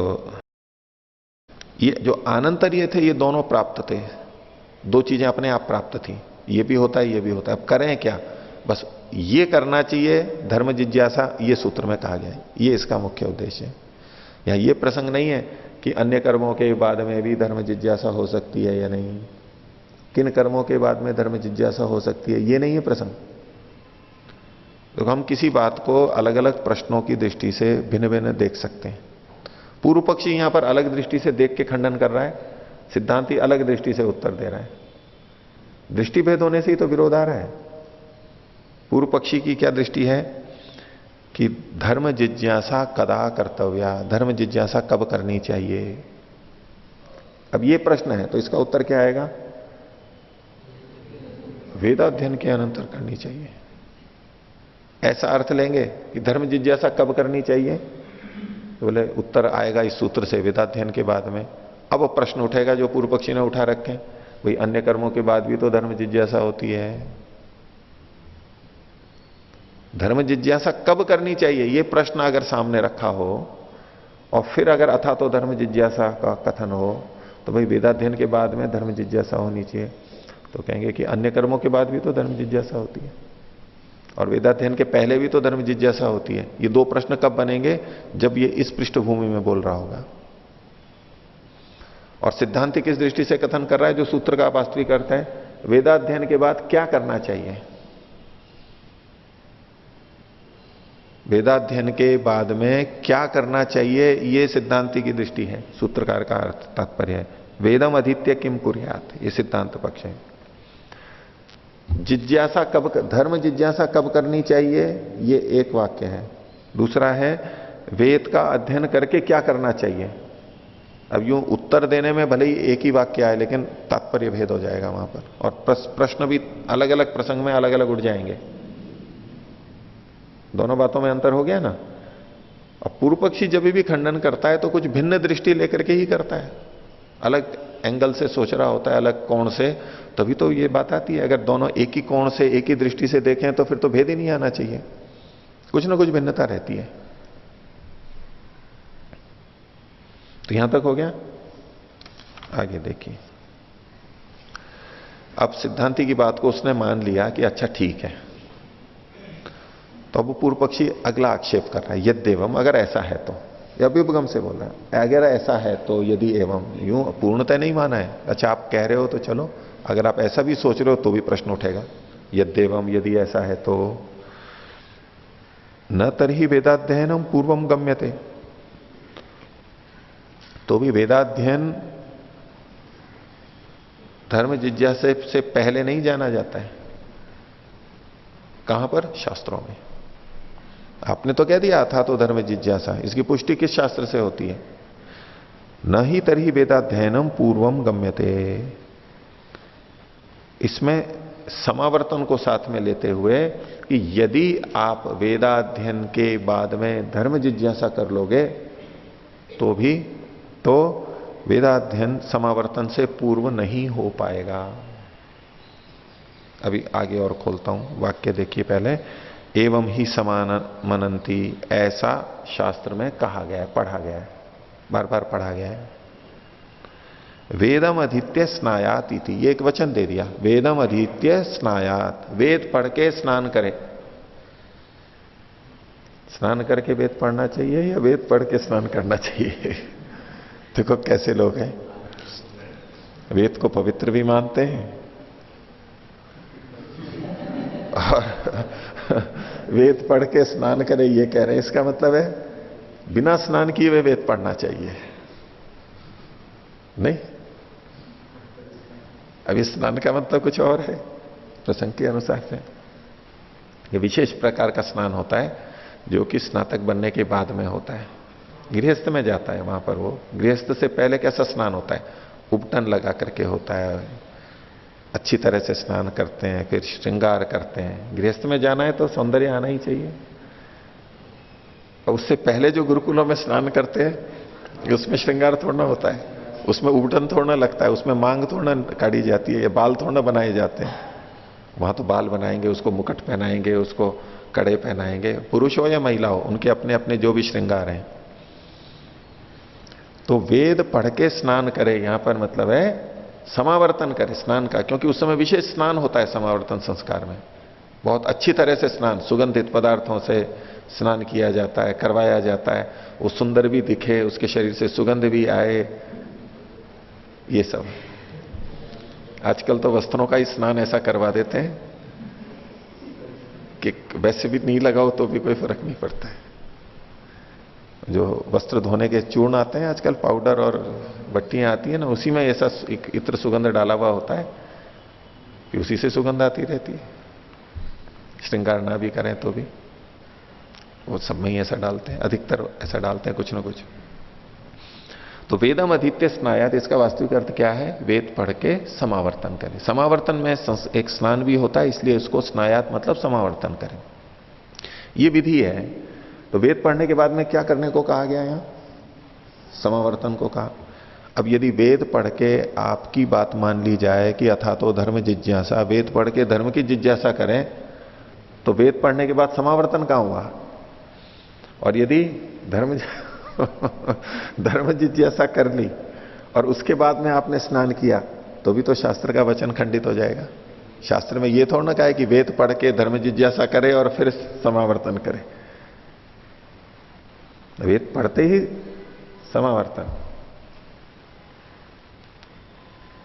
ये जो आनंतरीय थे, ये दोनों प्राप्त थे, 2 चीजें अपने आप प्राप्त थी। ये भी होता है, ये भी होता है। अब करें क्या? बस ये करना चाहिए, धर्म जिज्ञासा, ये सूत्र में कहा गया है, ये इसका मुख्य उद्देश्य है। या ये प्रसंग नहीं है कि अन्य कर्मों के बाद में भी धर्म जिज्ञासा हो सकती है या नहीं, किन कर्मों के बाद में धर्म जिज्ञासा हो सकती है, ये नहीं है प्रसंग। तो हम किसी बात को अलग अलग प्रश्नों की दृष्टि से भिन्न भिन्न देख सकते हैं। पूर्व पक्षी यहां पर अलग दृष्टि से देख के खंडन कर रहा है, सिद्धांती अलग दृष्टि से उत्तर दे रहा है। दृष्टि भेद होने से ही तो विरोध आ रहा है। पूर्व पक्षी की क्या दृष्टि है कि धर्म जिज्ञासा कदा कर्तव्या, धर्म जिज्ञासा कब करनी चाहिए। अब ये प्रश्न है, तो इसका उत्तर क्या आएगा? वेदाध्ययन के अनंतर करनी चाहिए। ऐसा अर्थ लेंगे कि धर्म जिज्ञासा कब करनी चाहिए, तो बोले उत्तर आएगा इस सूत्र से, वेदाध्ययन के बाद में। अब वो प्रश्न उठेगा जो पूर्व पक्षी ने उठा रखे, भाई अन्य कर्मों के बाद भी तो धर्म जिज्ञासा होती है, धर्म जिज्ञासा कब करनी चाहिए, ये प्रश्न अगर सामने रखा हो और फिर अगर अथा तो धर्म जिज्ञासा का कथन हो, तो भाई वेदाध्ययन के बाद में धर्म जिज्ञासा होनी चाहिए। तो कहेंगे कि अन्य कर्मों के बाद भी तो धर्म जिज्ञासा होती है और वेदाध्ययन के पहले भी तो धर्म जिज्ञासा होती है। ये 2 प्रश्न कब बनेंगे? जब ये इस पृष्ठभूमि में बोल रहा होगा। और सिद्धांत किस दृष्टि से कथन कर रहा है? जो सूत्र का वास्तविक अर्थ है, वेदाध्ययन के बाद क्या करना चाहिए। वेदाध्ययन के बाद में क्या करना चाहिए, ये सिद्धांति की दृष्टि है, सूत्रकार का अर्थ तात्पर्य है। वेदम अधीत्य किम कुर्यात, ये सिद्धांत पक्ष है। जिज्ञासा कब, धर्म जिज्ञासा कब करनी चाहिए, ये एक वाक्य है। दूसरा है वेद का अध्ययन करके क्या करना चाहिए। अब यूं उत्तर देने में भले ही एक ही वाक्य आए, लेकिन तात्पर्य भेद हो जाएगा वहां पर, और प्रश्न भी अलग अलग प्रसंग में अलग अलग उठ जाएंगे। दोनों बातों में अंतर हो गया ना। अब पूर्व पक्षी जब भी खंडन करता है तो कुछ भिन्न दृष्टि लेकर के ही करता है, अलग एंगल से सोच रहा होता है, अलग कोण से, तभी तो ये बात आती है। अगर दोनों एक ही कोण से एक ही दृष्टि से देखें तो फिर तो भेद ही नहीं आना चाहिए, कुछ ना कुछ भिन्नता रहती है। तो यहां तक हो गया। आगे देखिए, अब सिद्धांति की बात को उसने मान लिया कि अच्छा ठीक है, तो अब पूर्व पक्षी अगला आक्षेप कर रहा है, यद्येवम, अगर ऐसा है तो, या अभ्युपगम से बोल रहा है, अगर ऐसा है तो, यदि एवं, यूं पूर्णतः नहीं माना है। अच्छा आप कह रहे हो तो चलो, अगर आप ऐसा भी सोच रहे हो तो भी प्रश्न उठेगा, यद्देवम, यदि ऐसा है तो न तरही वेदाध्ययनम पूर्वम गम्यते, तो भी वेदाध्ययन धर्म जिज्ञासा से पहले नहीं जाना जाता है। कहां पर? शास्त्रों में। आपने तो कह दिया था तो धर्म जिज्ञासा, इसकी पुष्टि किस शास्त्र से होती है? न ही तरही वेदाध्ययनम पूर्वम गम्यते। इसमें समावर्तन को साथ में लेते हुए कि यदि आप वेदाध्ययन के बाद में धर्म जिज्ञासा कर लोगे तो भी तो वेदाध्ययन समावर्तन से पूर्व नहीं हो पाएगा। अभी आगे और खोलता हूं, वाक्य देखिए पहले। एवं ही समान मनंती, ऐसा शास्त्र में कहा गया है, पढ़ा गया है, बार बार पढ़ा गया है। वेदम अधीत्य स्नायात इति, ये एक वचन दे दिया, वेदम अधीत्य स्नायात, वेद पढ़ के स्नान करे। स्नान करके वेद पढ़ना चाहिए या वेद पढ़ के स्नान करना चाहिए? देखो कैसे लोग हैं, वेद को पवित्र भी मानते हैं और वेद पढ़ के स्नान करे ये कह रहे हैं। इसका मतलब है बिना स्नान किए वे वेद पढ़ना चाहिए? नहीं, अभी स्नान का मतलब कुछ और है प्रसंग के अनुसार से। ये विशेष प्रकार का स्नान होता है जो कि स्नातक बनने के बाद में होता है, गृहस्थ में जाता है वहां पर। वो गृहस्थ से पहले कैसा स्नान होता है? उपटन लगा करके होता है, अच्छी तरह से स्नान करते हैं, फिर श्रृंगार करते हैं। गृहस्थ में जाना है तो सौंदर्य आना ही चाहिए। और उससे पहले जो गुरुकुलों में स्नान करते हैं उसमें श्रृंगार थोड़ा होता है, उसमें उपटन थोड़ा लगता है, उसमें मांग थोड़ा काटी जाती है, या बाल थोड़ा बनाए जाते हैं। वहां तो बाल बनाएंगे, उसको मुकुट पहनाएंगे, उसको कड़े पहनाएंगे, पुरुष हो या महिला हो, उनके अपने अपने जो भी श्रृंगार हैं। तो वेद पढ़ के स्नान करे, यहां पर मतलब है समावर्तन करे स्नान का, क्योंकि उस समय विशेष स्नान होता है समावर्तन संस्कार में। बहुत अच्छी तरह से स्नान, सुगंधित पदार्थों से स्नान किया जाता है, करवाया जाता है, वो सुंदर भी दिखे, उसके शरीर से सुगंध भी आए, ये सब। आजकल तो वस्त्रों का ही स्नान ऐसा करवा देते हैं कि वैसे भी नहीं लगाओ तो भी कोई फर्क नहीं पड़ता है। जो वस्त्र धोने के चूर्ण आते हैं आजकल, पाउडर और बट्टियां आती है ना, उसी में ऐसा इत्र सुगंध डाला हुआ होता है कि उसी से सुगंध आती रहती है। श्रृंगार ना भी करें तो भी वो सब में ही ऐसा डालते हैं, अधिकतर ऐसा डालते हैं कुछ ना कुछ। तो वेदम अधीत्य स्नायात, इसका वास्तविक अर्थ क्या है? वेद पढ़ के समावर्तन करें। समावर्तन में एक स्नान भी होता है, इसलिए उसको स्नायात मतलब समावर्तन करें, ये विधि है। तो वेद पढ़ने के बाद में क्या करने को कहा गया? यहां समावर्तन को कहा। अब यदि वेद पढ़ के आपकी बात मान ली जाए कि अथा तो धर्म जिज्ञासा, वेद पढ़ के धर्म की जिज्ञासा करें, तो वेद पढ़ने के बाद समावर्तन कहां हुआ? और यदि धर्म जिज्ञासा कर ली और उसके बाद में आपने स्नान किया, तो भी तो शास्त्र का वचन खंडित हो जाएगा। शास्त्र में यह थोड़ा ना कहा है कि वेद पढ़ के धर्म जिज्ञासा करे और फिर समावर्तन करे। वेद पढ़ते ही समावर्तन,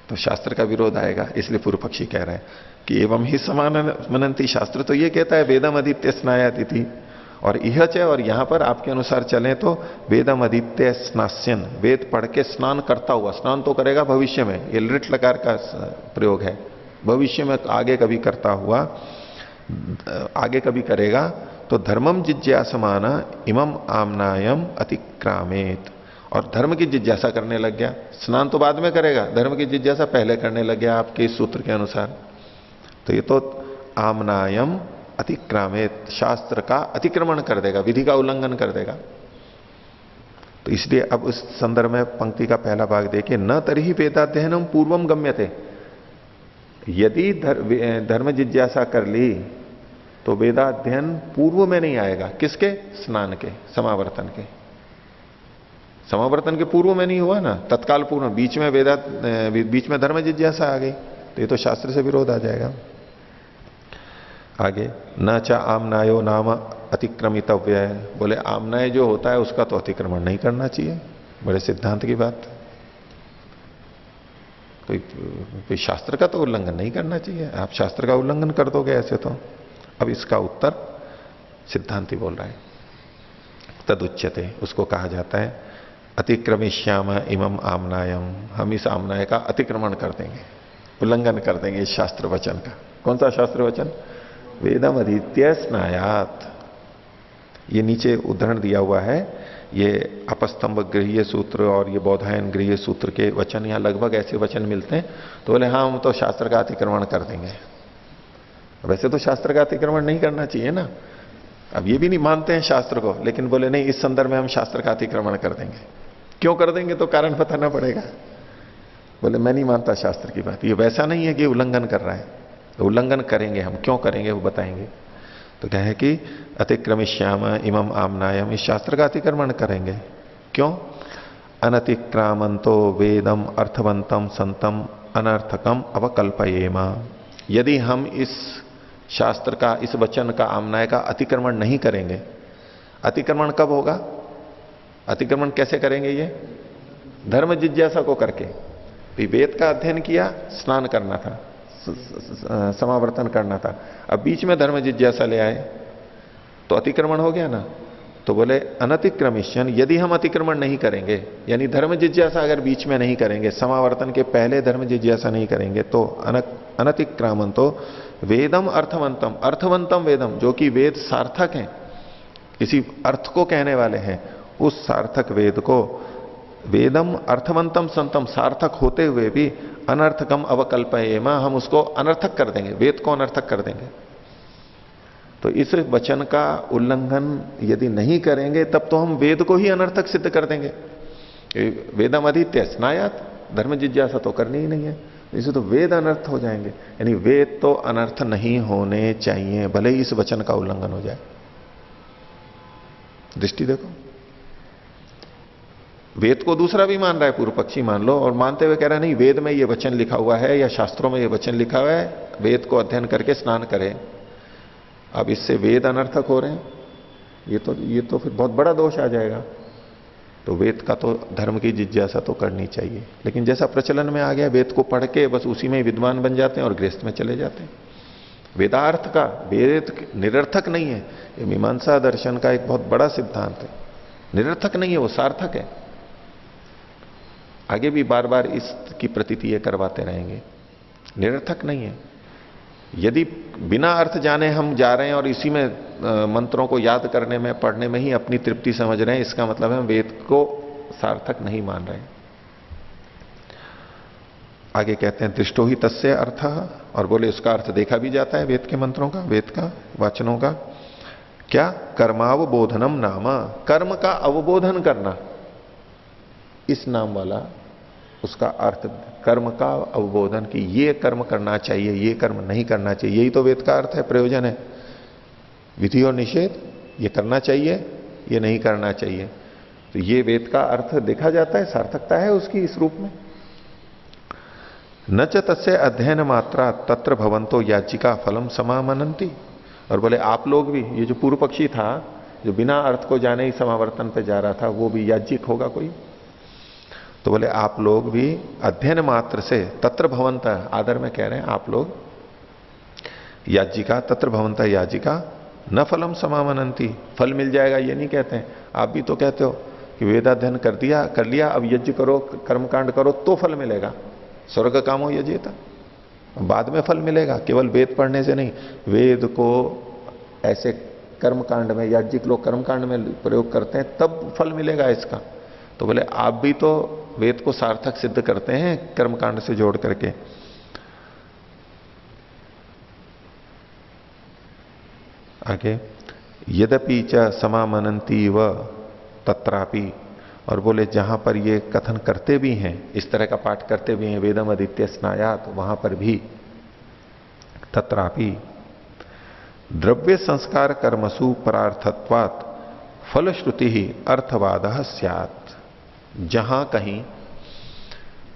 तो शास्त्र का विरोध आएगा। इसलिए पूर्व पक्षी कह रहे हैं कि एवं ही समान मनंती, शास्त्र तो ये कहता है वेदम अधीत्य स्नायाति थी, और यह च, और यहां पर आपके अनुसार चलें तो वेदम अधीत्य स्नास्यन, वेद पढ़ के स्नान करता हुआ, स्नान तो करेगा भविष्य में, ये लिट लकार का प्रयोग है, भविष्य में आगे कभी करता हुआ, आगे कभी करेगा, तो धर्मम जिज्ञासमान इमम आमनायम अतिक्रामेत, और धर्म की जिज्ञासा करने लग गया। स्नान तो बाद में करेगा, धर्म की जिज्ञासा पहले करने लग गया आपके इस सूत्र के अनुसार। तो ये तो आमनायम अतिक्रामेत, शास्त्र का अतिक्रमण कर देगा, विधि का उल्लंघन कर देगा। तो इसलिए अब उस संदर्भ में पंक्ति का पहला भाग देखिए, न तरही वेदाध्ययनम पूर्वम गम्यते, यदि धर्म जिज्ञासा कर ली तो वेदाध्ययन पूर्व में नहीं आएगा। किसके? स्नान के, समावर्तन के। समावर्तन के पूर्व में नहीं हुआ ना, तत्काल पूर्व, बीच में बीच में धर्म जिज्ञासा आ गई, तो ये तो शास्त्र से विरोध आ जाएगा। आगे, न चा आमनायो नाम अतिक्रमितव्य है, बोले आमनाय जो होता है उसका तो अतिक्रमण नहीं करना चाहिए। बड़े सिद्धांत की बात। कोई शास्त्र का तो उल्लंघन नहीं करना चाहिए। आप शास्त्र का उल्लंघन कर दोगे ऐसे तो। अब इसका उत्तर सिद्धांति बोल रहा है, तदुच्यते, उसको कहा जाता है अतिक्रमिष्याम इमम आमनायम, हम इस आमनाय का अतिक्रमण कर देंगे, उल्लंघन कर देंगे इस शास्त्र वचन का। कौन सा शास्त्र वचन? वेदम अधीत्य स्नायात। ये नीचे उदाहरण दिया हुआ है, ये अपस्तंभ गृह्य सूत्र और ये बौधायन गृह्य सूत्र के वचन, यहां लगभग ऐसे वचन मिलते हैं। तो बोले हाँ, हम तो शास्त्र का अतिक्रमण कर देंगे। वैसे तो शास्त्र का अतिक्रमण नहीं करना चाहिए ना, अब ये भी नहीं मानते हैं शास्त्र को, लेकिन बोले नहीं, इस संदर्भ में हम शास्त्र का अतिक्रमण कर देंगे। क्यों कर देंगे? तो कारण बताना पड़ेगा। बोले मैं नहीं मानता शास्त्र की बात, ये वैसा नहीं है कि उल्लंघन कर रहा है, तो उल्लंघन करेंगे हम, क्यों करेंगे वो बताएंगे। तो क्या है कि अतिक्रमिष्याम इमम आमनायम, इस शास्त्र का अतिक्रमण करेंगे। क्यों? अनतिक्रामंतो वेदम अर्थवंतम संतम अनर्थकम अवकल्पयेम। यदि हम इस शास्त्र का, इस वचन का, आमनाय का अतिक्रमण नहीं करेंगे, अतिक्रमण कब होगा? अतिक्रमण कैसे करेंगे? ये धर्म जिज्ञासा को करके। वेद का अध्ययन किया, स्नान करना था, समावर्तन करना था, अब बीच में धर्म जिज्ञासा ले आए तो अतिक्रमण हो गया ना। तो बोले अनतिक्रमिष्यन, यदि हम अतिक्रमण नहीं करेंगे, यानी धर्म जिज्ञासा अगर बीच में नहीं करेंगे, समावर्तन के पहले धर्म जिज्ञासा नहीं करेंगे, तो अनतिक्रामन तो वेदम अर्थवंतम, अर्थवंतम वेदम, जो कि वेद सार्थक हैं, किसी अर्थ को कहने वाले हैं, उस सार्थक वेद को वेदम अर्थवंतम संतम, सार्थक होते हुए भी अनर्थकम अवकल्पयेम, हम उसको अनर्थक कर देंगे, वेद को अनर्थक कर देंगे। तो इस वचन का उल्लंघन यदि नहीं करेंगे तब तो हम वेद को ही अनर्थक सिद्ध कर देंगे। वेदम अधीत्य स्नायात, धर्म जिज्ञासा तो करनी ही नहीं है, इसे तो वेद अनर्थ हो जाएंगे। यानी वेद तो अनर्थ नहीं होने चाहिए, भले ही इस वचन का उल्लंघन हो जाए। दृष्टि देखो, वेद को दूसरा भी मान रहा है, पूर्व पक्षी मान लो, और मानते हुए कह रहा है नहीं, वेद में ये वचन लिखा हुआ है या शास्त्रों में ये वचन लिखा हुआ है, वेद को अध्ययन करके स्नान करें। अब इससे वेद अनर्थक हो रहे हैं, ये तो फिर बहुत बड़ा दोष आ जाएगा। तो वेद का तो धर्म की जिज्ञासा तो करनी चाहिए, लेकिन जैसा प्रचलन में आ गया, वेद को पढ़ के बस उसी में विद्वान बन जाते हैं और गृहस्थ में चले जाते हैं। वेदार्थ का, वेद निरर्थक नहीं है, ये मीमांसा दर्शन का एक बहुत बड़ा सिद्धांत है। निरर्थक नहीं है, वो सार्थक है। आगे भी बार बार इसकी प्रतीति ये करवाते रहेंगे, निरर्थक नहीं है। यदि बिना अर्थ जाने हम जा रहे हैं और इसी में मंत्रों को याद करने में, पढ़ने में ही अपनी तृप्ति समझ रहे हैं, इसका मतलब है हम वेद को सार्थक नहीं मान रहे हैं। आगे कहते हैं दृष्टो ही तस्य अर्थ, और बोले उसका अर्थ देखा भी जाता है वेद के मंत्रों का, वेद का वाचनों का। क्या? कर्मावबोधनम नाम, कर्म का अवबोधन करना, इस नाम वाला उसका अर्थ, कर्म का अवबोधन की ये कर्म करना चाहिए, ये कर्म नहीं करना चाहिए, यही तो वेद का अर्थ है, प्रयोजन है। विधि और निषेध, ये करना चाहिए, ये नहीं करना चाहिए, तो ये वेद का अर्थ देखा जाता है, सार्थकता है उसकी इस रूप में। न च तस्य अध्ययन मात्रा तत्र भवंतो याचिका फलम समामनंती। और बोले आप लोग भी, ये जो पूर्व पक्षी था जो बिना अर्थ को जाने ही समावर्तन पे जा रहा था, वो भी याज्ञिक होगा कोई? तो बोले आप लोग भी अध्ययन मात्र से, तत्र भवंत, आदर में कह रहे हैं आप लोग, याज्ञिका, तत्र भवंत याज्ञिका, न फलम समामनंती, फल मिल जाएगा ये नहीं कहते हैं। आप भी तो कहते हो कि वेदाध्ययन कर लिया, अब यज्ञ करो, कर्मकांड करो तो फल मिलेगा, स्वर्ग कामो यजेत, बाद में फल मिलेगा, केवल वेद पढ़ने से नहीं। वेद को ऐसे कर्मकांड में, याज्ञिक लोग कर्मकांड में प्रयोग करते हैं, तब फल मिलेगा इसका। तो बोले आप भी तो वेद को सार्थक सिद्ध करते हैं कर्मकांड से जोड़ करके। आगे यद्यपि च समामनंती व तत्रापि, और बोले जहां पर ये कथन करते भी हैं, इस तरह का पाठ करते भी हैं, वेदम अदित्य स्नायात, वहां पर भी तत्रापि द्रव्य संस्कार कर्मसु परार्थत्वात् फलश्रुति ही अर्थवाद स्यात्। जहां कहीं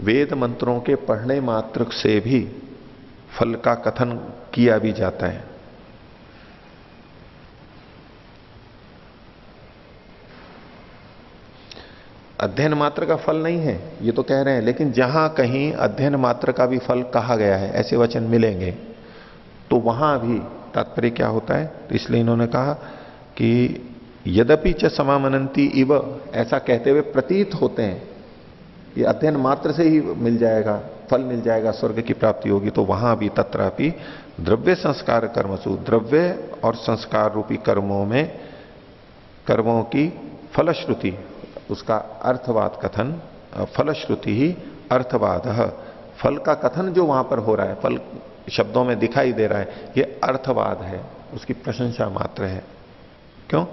वेद मंत्रों के पढ़ने मात्र से भी फल का कथन किया भी जाता है, अध्ययन मात्र का फल नहीं है ये तो कह रहे हैं, लेकिन जहां कहीं अध्ययन मात्र का भी फल कहा गया है, ऐसे वचन मिलेंगे, तो वहां भी तात्पर्य क्या होता है? तो इसलिए इन्होंने कहा कि यद्यपि च समामनंती इव, ऐसा कहते हुए प्रतीत होते हैं, ये अध्ययन मात्र से ही मिल जाएगा, फल मिल जाएगा, स्वर्ग की प्राप्ति होगी, तो वहां भी तत्रापि द्रव्य संस्कार कर्मसु, द्रव्य और संस्कार रूपी कर्मों में कर्मों की फलश्रुति, उसका अर्थवाद कथन, फलश्रुति ही अर्थवाद, फल का कथन जो वहां पर हो रहा है, फल शब्दों में दिखाई दे रहा है, ये अर्थवाद है, उसकी प्रशंसा मात्र है। क्यों?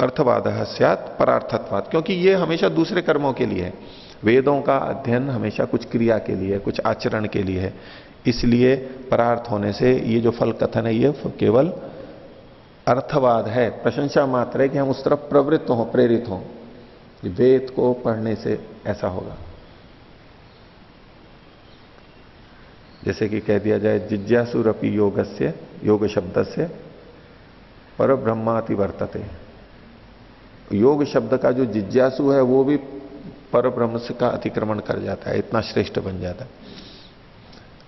अर्थवाद स्यात् परार्थत्वात्, क्योंकि ये हमेशा दूसरे कर्मों के लिए है। वेदों का अध्ययन हमेशा कुछ क्रिया के लिए, कुछ आचरण के लिए है, इसलिए परार्थ होने से ये जो फल कथन है ये केवल अर्थवाद है, प्रशंसा मात्र है कि हम उस तरफ प्रवृत्त हों, प्रेरित हों। वेद को पढ़ने से ऐसा होगा। जैसे कि कह दिया जाए जिज्ञासुरपि योगस्य, योग शब्दस्य परब्रह्माति वर्तते, योग शब्द का जो जिज्ञासु है वो भी परब्रह्म का अतिक्रमण कर जाता है, इतना श्रेष्ठ बन जाता है।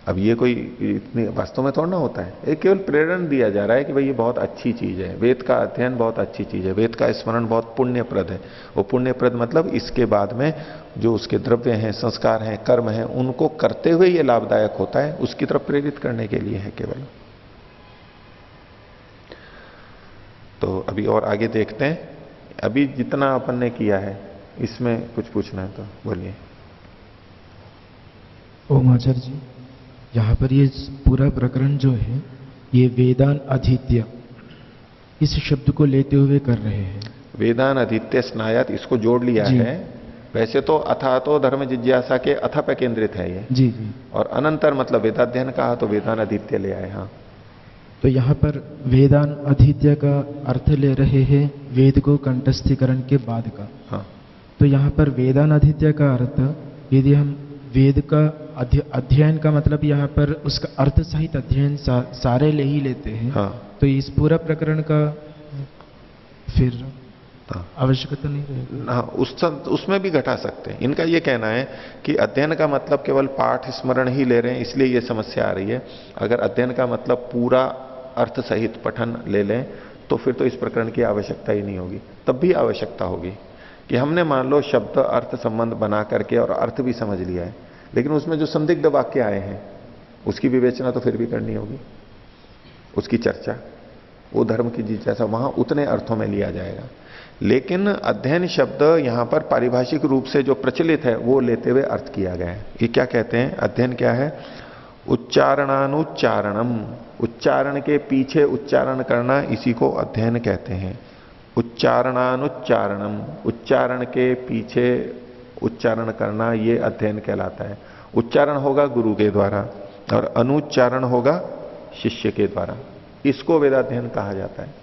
अब ये कोई इतनी वास्तव में थोड़ा ना होता है, ये केवल प्रेरण दिया जा रहा है कि भाई ये बहुत अच्छी चीज है, वेद का अध्ययन बहुत अच्छी चीज है, वेद का स्मरण बहुत पुण्यप्रद है। वो पुण्यप्रद मतलब इसके बाद में जो उसके द्रव्य हैं, संस्कार हैं, कर्म हैं, उनको करते हुए ये लाभदायक होता है, उसकी तरफ प्रेरित करने के लिए है केवल। तो अभी और आगे देखते हैं। अभी जितना अपन ने किया है इसमें कुछ पूछना है तो बोलिए। ओम आचार्य जी, यहाँ पर ये पूरा प्रकरण जो है ये वेदान अधीत्य इस शब्द को लेते हुए कर रहे हैं। वेदान अधीत्य स्नायात, इसको जोड़ लिया है। वैसे तो अथा तो धर्म जिज्ञासा के अथ पे केंद्रित है ये जी जी, और अनंतर मतलब वेदाध्ययन कहा तो वेदान अधीत्य ले आए। हाँ, तो यहाँ पर वेदान अधीत्य का अर्थ ले रहे हैं वेद को कंठस्थीकरण के बाद का। हाँ, तो यहाँ पर वेदान अधीत्य का अर्थ, यदि हम वेद का अध्ययन का मतलब यहाँ पर उसका अर्थ सहित अध्ययन सारे ले ही लेते हैं। हाँ, तो इस पूरा प्रकरण का फिर हाँ, आवश्यकता नहीं रहेगी। हाँ, उसमें भी घटा सकते हैं। इनका ये कहना है कि अध्ययन का मतलब केवल पाठ स्मरण ही ले रहे हैं, इसलिए ये समस्या आ रही है। अगर अध्ययन का मतलब पूरा अर्थ सहित पठन ले लें तो फिर तो इस प्रकरण की आवश्यकता ही नहीं होगी। तब भी आवश्यकता होगी कि हमने मान लो शब्द अर्थ संबंध बना करके और अर्थ भी समझ लिया है, लेकिन उसमें जो संदिग्ध वाक्य आए हैं उसकी विवेचना तो फिर भी करनी होगी, उसकी चर्चा, वो धर्म की जिज्ञासा वहां उतने अर्थों में लिया जाएगा। लेकिन अध्ययन शब्द यहां पर पारिभाषिक रूप से जो प्रचलित है वो लेते हुए अर्थ किया गया है। ये क्या कहते हैं? अध्ययन क्या है? उच्चारणानुच्चारणम, उच्चारण के पीछे उच्चारण करना, इसी को अध्ययन कहते हैं। उच्चारणानुच्चारणम, उच्चारण के पीछे उच्चारण करना, ये अध्ययन कहलाता है। उच्चारण होगा गुरु के द्वारा और अनुच्चारण होगा शिष्य के द्वारा, इसको वेदाध्ययन कहा जाता है।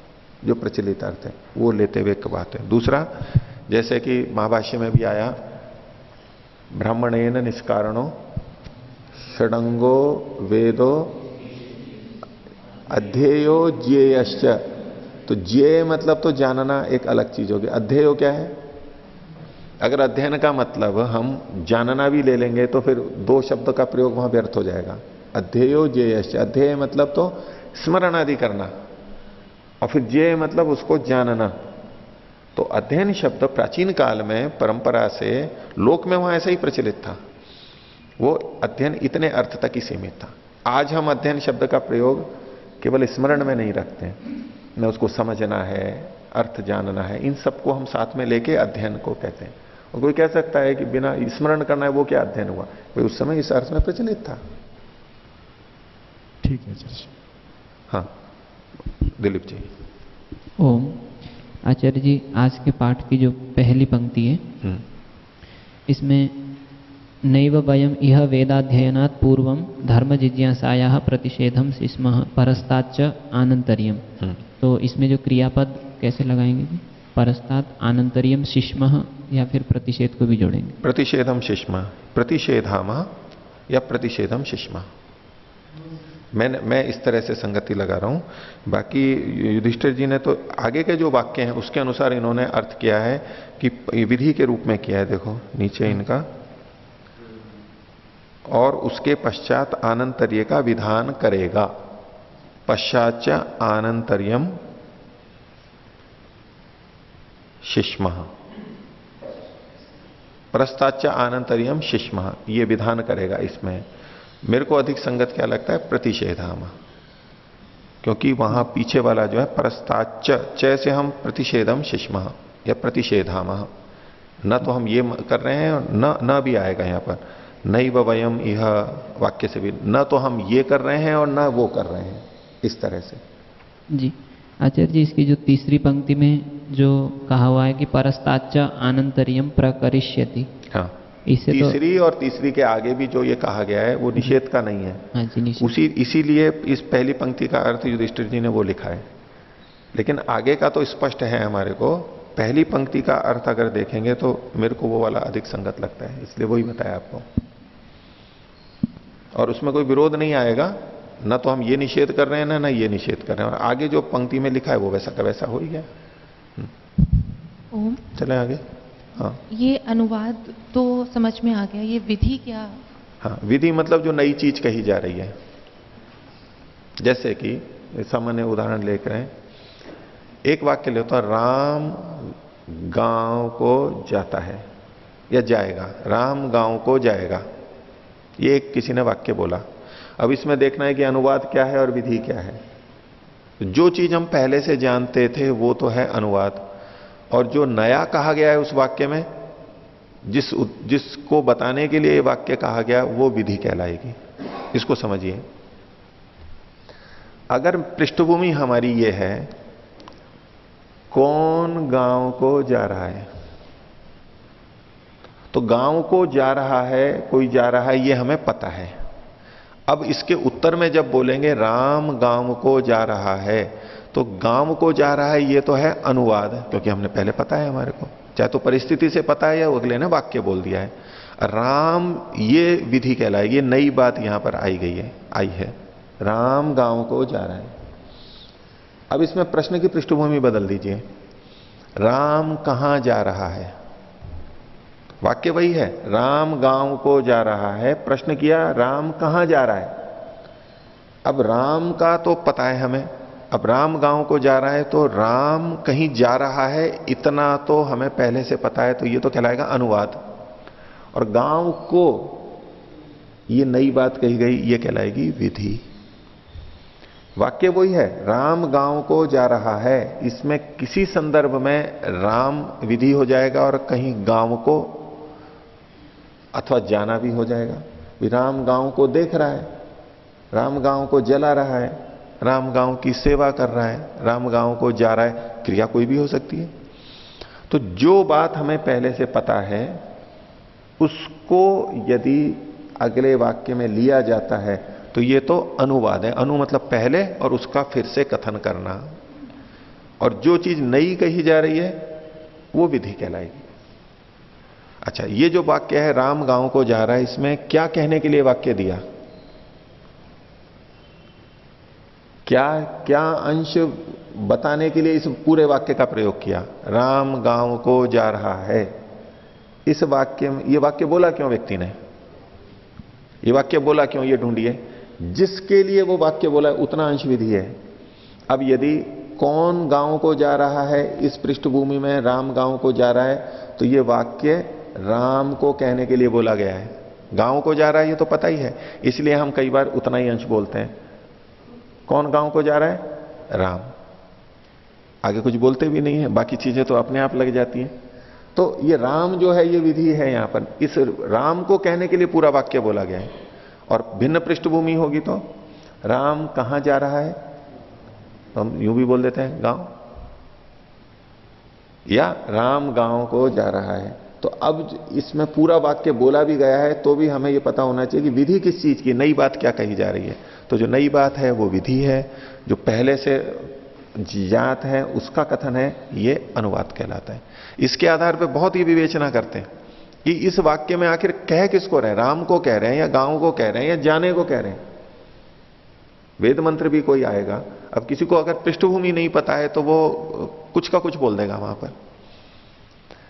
जो प्रचलित अर्थ है वो लेते हुए एक बात है। दूसरा, जैसे कि महाभाष्य में भी आया, ब्राह्मणेन निष्कारणो षडंगो वेदो अध्येयो ज्ञेयश्च, तो ज्ञेय मतलब तो जानना एक अलग चीज होगी। अध्येयो क्या है? अगर अध्ययन का मतलब हम जानना भी ले लेंगे तो फिर दो शब्द का प्रयोग वहां व्यर्थ हो जाएगा। अध्येयो ज्ञेयश्च, अध्येय मतलब तो स्मरण आदि करना, और फिर ज्ञेय मतलब उसको जानना। तो अध्ययन शब्द प्राचीन काल में परंपरा से लोक में वहां ऐसा ही प्रचलित था, वो अध्ययन इतने अर्थ तक ही सीमित था। आज हम अध्ययन शब्द का प्रयोग केवल स्मरण में नहीं रखते हैं, न उसको समझना है, अर्थ जानना है, इन सबको हम साथ में लेके अध्ययन को कहते हैं। और कोई कह सकता है कि बिना स्मरण करना है वो क्या अध्ययन हुआ? भाई उस समय इस अर्थ में प्रचलित था। ठीक है आचार्य। हाँ, दिलीप जी। ओम आचार्य जी, आज के पाठ की जो पहली पंक्ति है इसमें नैव वयम इह वेदाध्ययनात् पूर्वम धर्म जिज्ञासायाः प्रतिषेधम स्मः परस्ताच्च आनंतर्यम, तो इसमें जो क्रियापद कैसे लगाएंगे जी? परस्तात् आनंतर्यम शिष्मः या फिर प्रतिषेध को भी जोड़ेंगे? प्रतिषेधम शिष्मा, प्रतिषेधामः या प्रतिषेधम शिष्मा। मैं इस तरह से संगति लगा रहा हूं। बाकी युधिष्ठिर जी ने तो आगे के जो वाक्य हैं उसके अनुसार इन्होंने अर्थ किया है कि विधि के रूप में किया है। देखो नीचे इनका, और उसके पश्चात आनंतर्य का विधान करेगा। पश्चाच आनंतर्यम शिष्मः, प्रस्ताच आनंतर्यम शिष्मः, ये विधान करेगा। इसमें मेरे को अधिक संगत क्या लगता है, प्रतिषेधाम, क्योंकि वहां पीछे वाला जो है प्रस्ताच, च से हम प्रतिषेधम शिष्मः या प्रतिषेधाम, न तो हम ये कर रहे हैं और न भी आएगा यहां पर, नैव वयम यह वाक्य से भी, न तो हम ये कर रहे हैं और न वो कर रहे हैं, इस तरह से। जी आचार्य जी, इसकी जो तीसरी पंक्ति में जो कहा हुआ है कि परस्ताच आनंतर्यम प्रकरिष्यति, हाँ, इसे तीसरी और तीसरी के आगे भी जो ये कहा गया है वो निषेध का नहीं है। हाँ जी, निषेध। इसीलिए इस पहली पंक्ति का अर्थ युधिष्ठिर जी ने वो लिखा है, लेकिन आगे का तो स्पष्ट है हमारे को। पहली पंक्ति का अर्थ अगर देखेंगे तो मेरे को वो वाला अधिक संगत लगता है, इसलिए वही बताया आपको। और उसमें कोई विरोध नहीं आएगा, न तो हम ये निषेध कर रहे हैं ना ये निषेध कर रहे हैं, और आगे जो पंक्ति में लिखा है वो वैसा का वैसा हो ही गया। ओम, चले आगे। हाँ, ये अनुवाद तो समझ में आ गया, ये विधि क्या? हाँ, विधि मतलब जो नई चीज कही जा रही है। जैसे कि सामान्य उदाहरण लेकर हैं, एक वाक्य लेता है, राम गांव को जाता है या जाएगा, राम गांव को जाएगा, ये एक किसी ने वाक्य बोला। अब इसमें देखना है कि अनुवाद क्या है और विधि क्या है। जो चीज हम पहले से जानते थे वो तो है अनुवाद, और जो नया कहा गया है उस वाक्य में, जिसको बताने के लिए ये वाक्य कहा गया, वो विधि कहलाएगी। इसको समझिए। अगर पृष्ठभूमि हमारी ये है, कौन गांव को जा रहा है, तो गांव को जा रहा है, कोई जा रहा है, ये हमें पता है। अब इसके उत्तर में जब बोलेंगे राम गांव को जा रहा है, तो गांव को जा रहा है ये तो है अनुवाद, क्योंकि हमने पहले पता है हमारे को, चाहे तो परिस्थिति से पता है या अगले ने वाक्य बोल दिया है। राम ये विधि कहलाएगी, नई बात यहां पर आई है, राम गांव को जा रहा है। अब इसमें प्रश्न की पृष्ठभूमि बदल दीजिए, राम कहां जा रहा है। वाक्य वही है, राम गांव को जा रहा है, प्रश्न किया राम कहां जा रहा है। अब राम का तो पता है हमें, अब राम गांव को जा रहा है, तो राम कहीं जा रहा है इतना तो हमें पहले से पता है, तो ये तो कहलाएगा अनुवाद। और गांव को, ये नई बात कही गई, ये कहलाएगी विधि। वाक्य वही है, राम गांव को जा रहा है, इसमें किसी संदर्भ में राम विधि हो जाएगा और कहीं गांव को अथवा जाना भी हो जाएगा। राम गांव को देख रहा है, राम गांव को जला रहा है, राम गांव की सेवा कर रहा है, राम गांव को जा रहा है, क्रिया कोई भी हो सकती है। तो जो बात हमें पहले से पता है उसको यदि अगले वाक्य में लिया जाता है तो ये तो अनुवाद है। अनु मतलब पहले, और उसका फिर से कथन करना। और जो चीज नई कही जा रही है वो विधि कहलाएगी। अच्छा, ये जो वाक्य है राम गांव को जा रहा है, इसमें क्या कहने के लिए वाक्य दिया, क्या अंश बताने के लिए इस पूरे वाक्य का प्रयोग किया। राम गांव को जा रहा है, इस वाक्य में ये वाक्य बोला क्यों व्यक्ति ने, ये वाक्य बोला क्यों, ये ढूंढिए। जिसके लिए वो वाक्य बोला उतना अंश विधि है। अब यदि कौन गांव को जा रहा है, इस पृष्ठभूमि में राम गांव को जा रहा है, तो ये वाक्य राम को कहने के लिए बोला गया है। गांव को जा रहा है ये तो पता ही है, इसलिए हम कई बार उतना ही अंश बोलते हैं। कौन गांव को जा रहा है, राम, आगे कुछ बोलते भी नहीं है, बाकी चीजें तो अपने आप लग जाती हैं। तो ये राम जो है ये विधि है। यहां पर इस राम को कहने के लिए पूरा वाक्य बोला गया है। और भिन्न पृष्ठभूमि होगी तो राम कहां जा रहा है, तो हम यूं भी बोल देते हैं गांव, या राम गांव को जा रहा है। तो अब इसमें पूरा वाक्य बोला भी गया है तो भी हमें यह पता होना चाहिए कि विधि किस चीज की, नई बात क्या कही जा रही है। तो जो नई बात है वो विधि है, जो पहले से ज्ञात है उसका कथन है, ये अनुवाद कहलाता है। इसके आधार पर बहुत ही विवेचना करते हैं कि इस वाक्य में आखिर कह किसको रहे हैं, राम को कह रहे हैं या गांव को कह रहे हैं या जाने को कह रहे हैं। वेद मंत्र भी कोई आएगा, अब किसी को अगर पृष्ठभूमि नहीं पता है तो वो कुछ का कुछ बोल देगा वहां पर।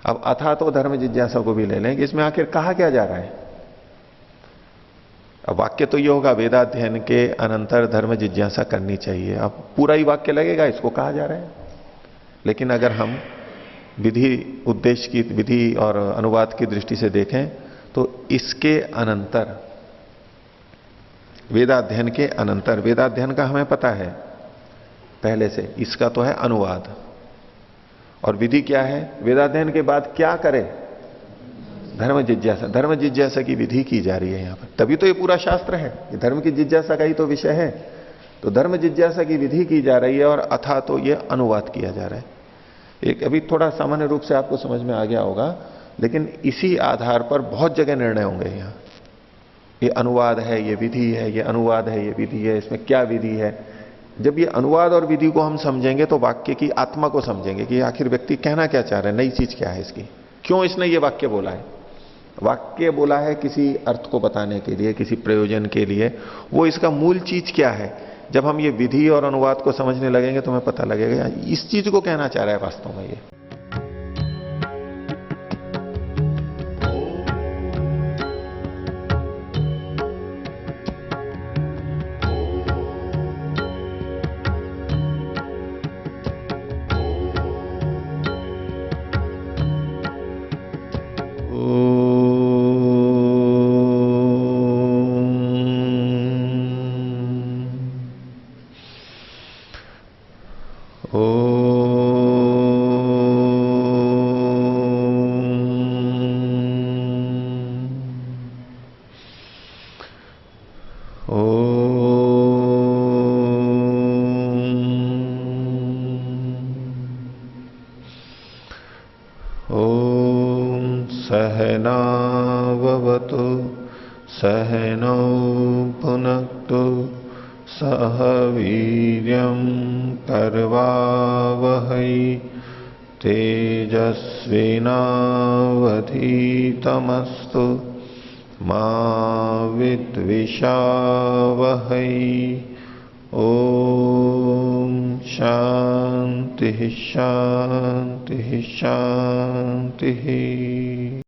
अब अथा तो धर्म जिज्ञासा को भी ले लें कि इसमें आखिर कहा क्या जा रहा है। अब वाक्य तो ये होगा वेदाध्ययन के अनंतर धर्म जिज्ञासा करनी चाहिए, अब पूरा ही वाक्य लगेगा इसको कहा जा रहा है। लेकिन अगर हम विधि उद्देश्य की विधि और अनुवाद की दृष्टि से देखें तो इसके अनंतर वेदाध्ययन के अनंतर, वेदाध्ययन का हमें पता है पहले से, इसका तो है अनुवाद। और विधि क्या है, वेदाध्ययन के बाद क्या करें, धर्म जिज्ञासा। धर्म जिज्ञासा की विधि की जा रही है यहां पर, तभी तो ये पूरा शास्त्र है, ये धर्म की जिज्ञासा का ही तो विषय है। तो धर्म जिज्ञासा की विधि की जा रही है और अथा तो ये अनुवाद किया जा रहा है। एक अभी थोड़ा सामान्य रूप से आपको समझ में आ गया होगा, लेकिन इसी आधार पर बहुत जगह निर्णय होंगे यहां। ये अनुवाद है, ये विधि है, ये अनुवाद है, ये विधि है, इसमें क्या विधि है। जब ये अनुवाद और विधि को हम समझेंगे तो वाक्य की आत्मा को समझेंगे कि आखिर व्यक्ति कहना क्या चाह रहा है, नई चीज क्या है इसकी, क्यों इसने ये वाक्य बोला है। वाक्य बोला है किसी अर्थ को बताने के लिए, किसी प्रयोजन के लिए, वो इसका मूल चीज क्या है। जब हम ये विधि और अनुवाद को समझने लगेंगे तो हमें पता लगेगा इस चीज को कहना चाह रहा है वास्तव में ये। सहनाववतु सहनौ भुनक्तु सह वीर्यं करवावहै तेजस्विनावधीतमस्तु मा विद्विषावहै। ओम शांति शांति शांति।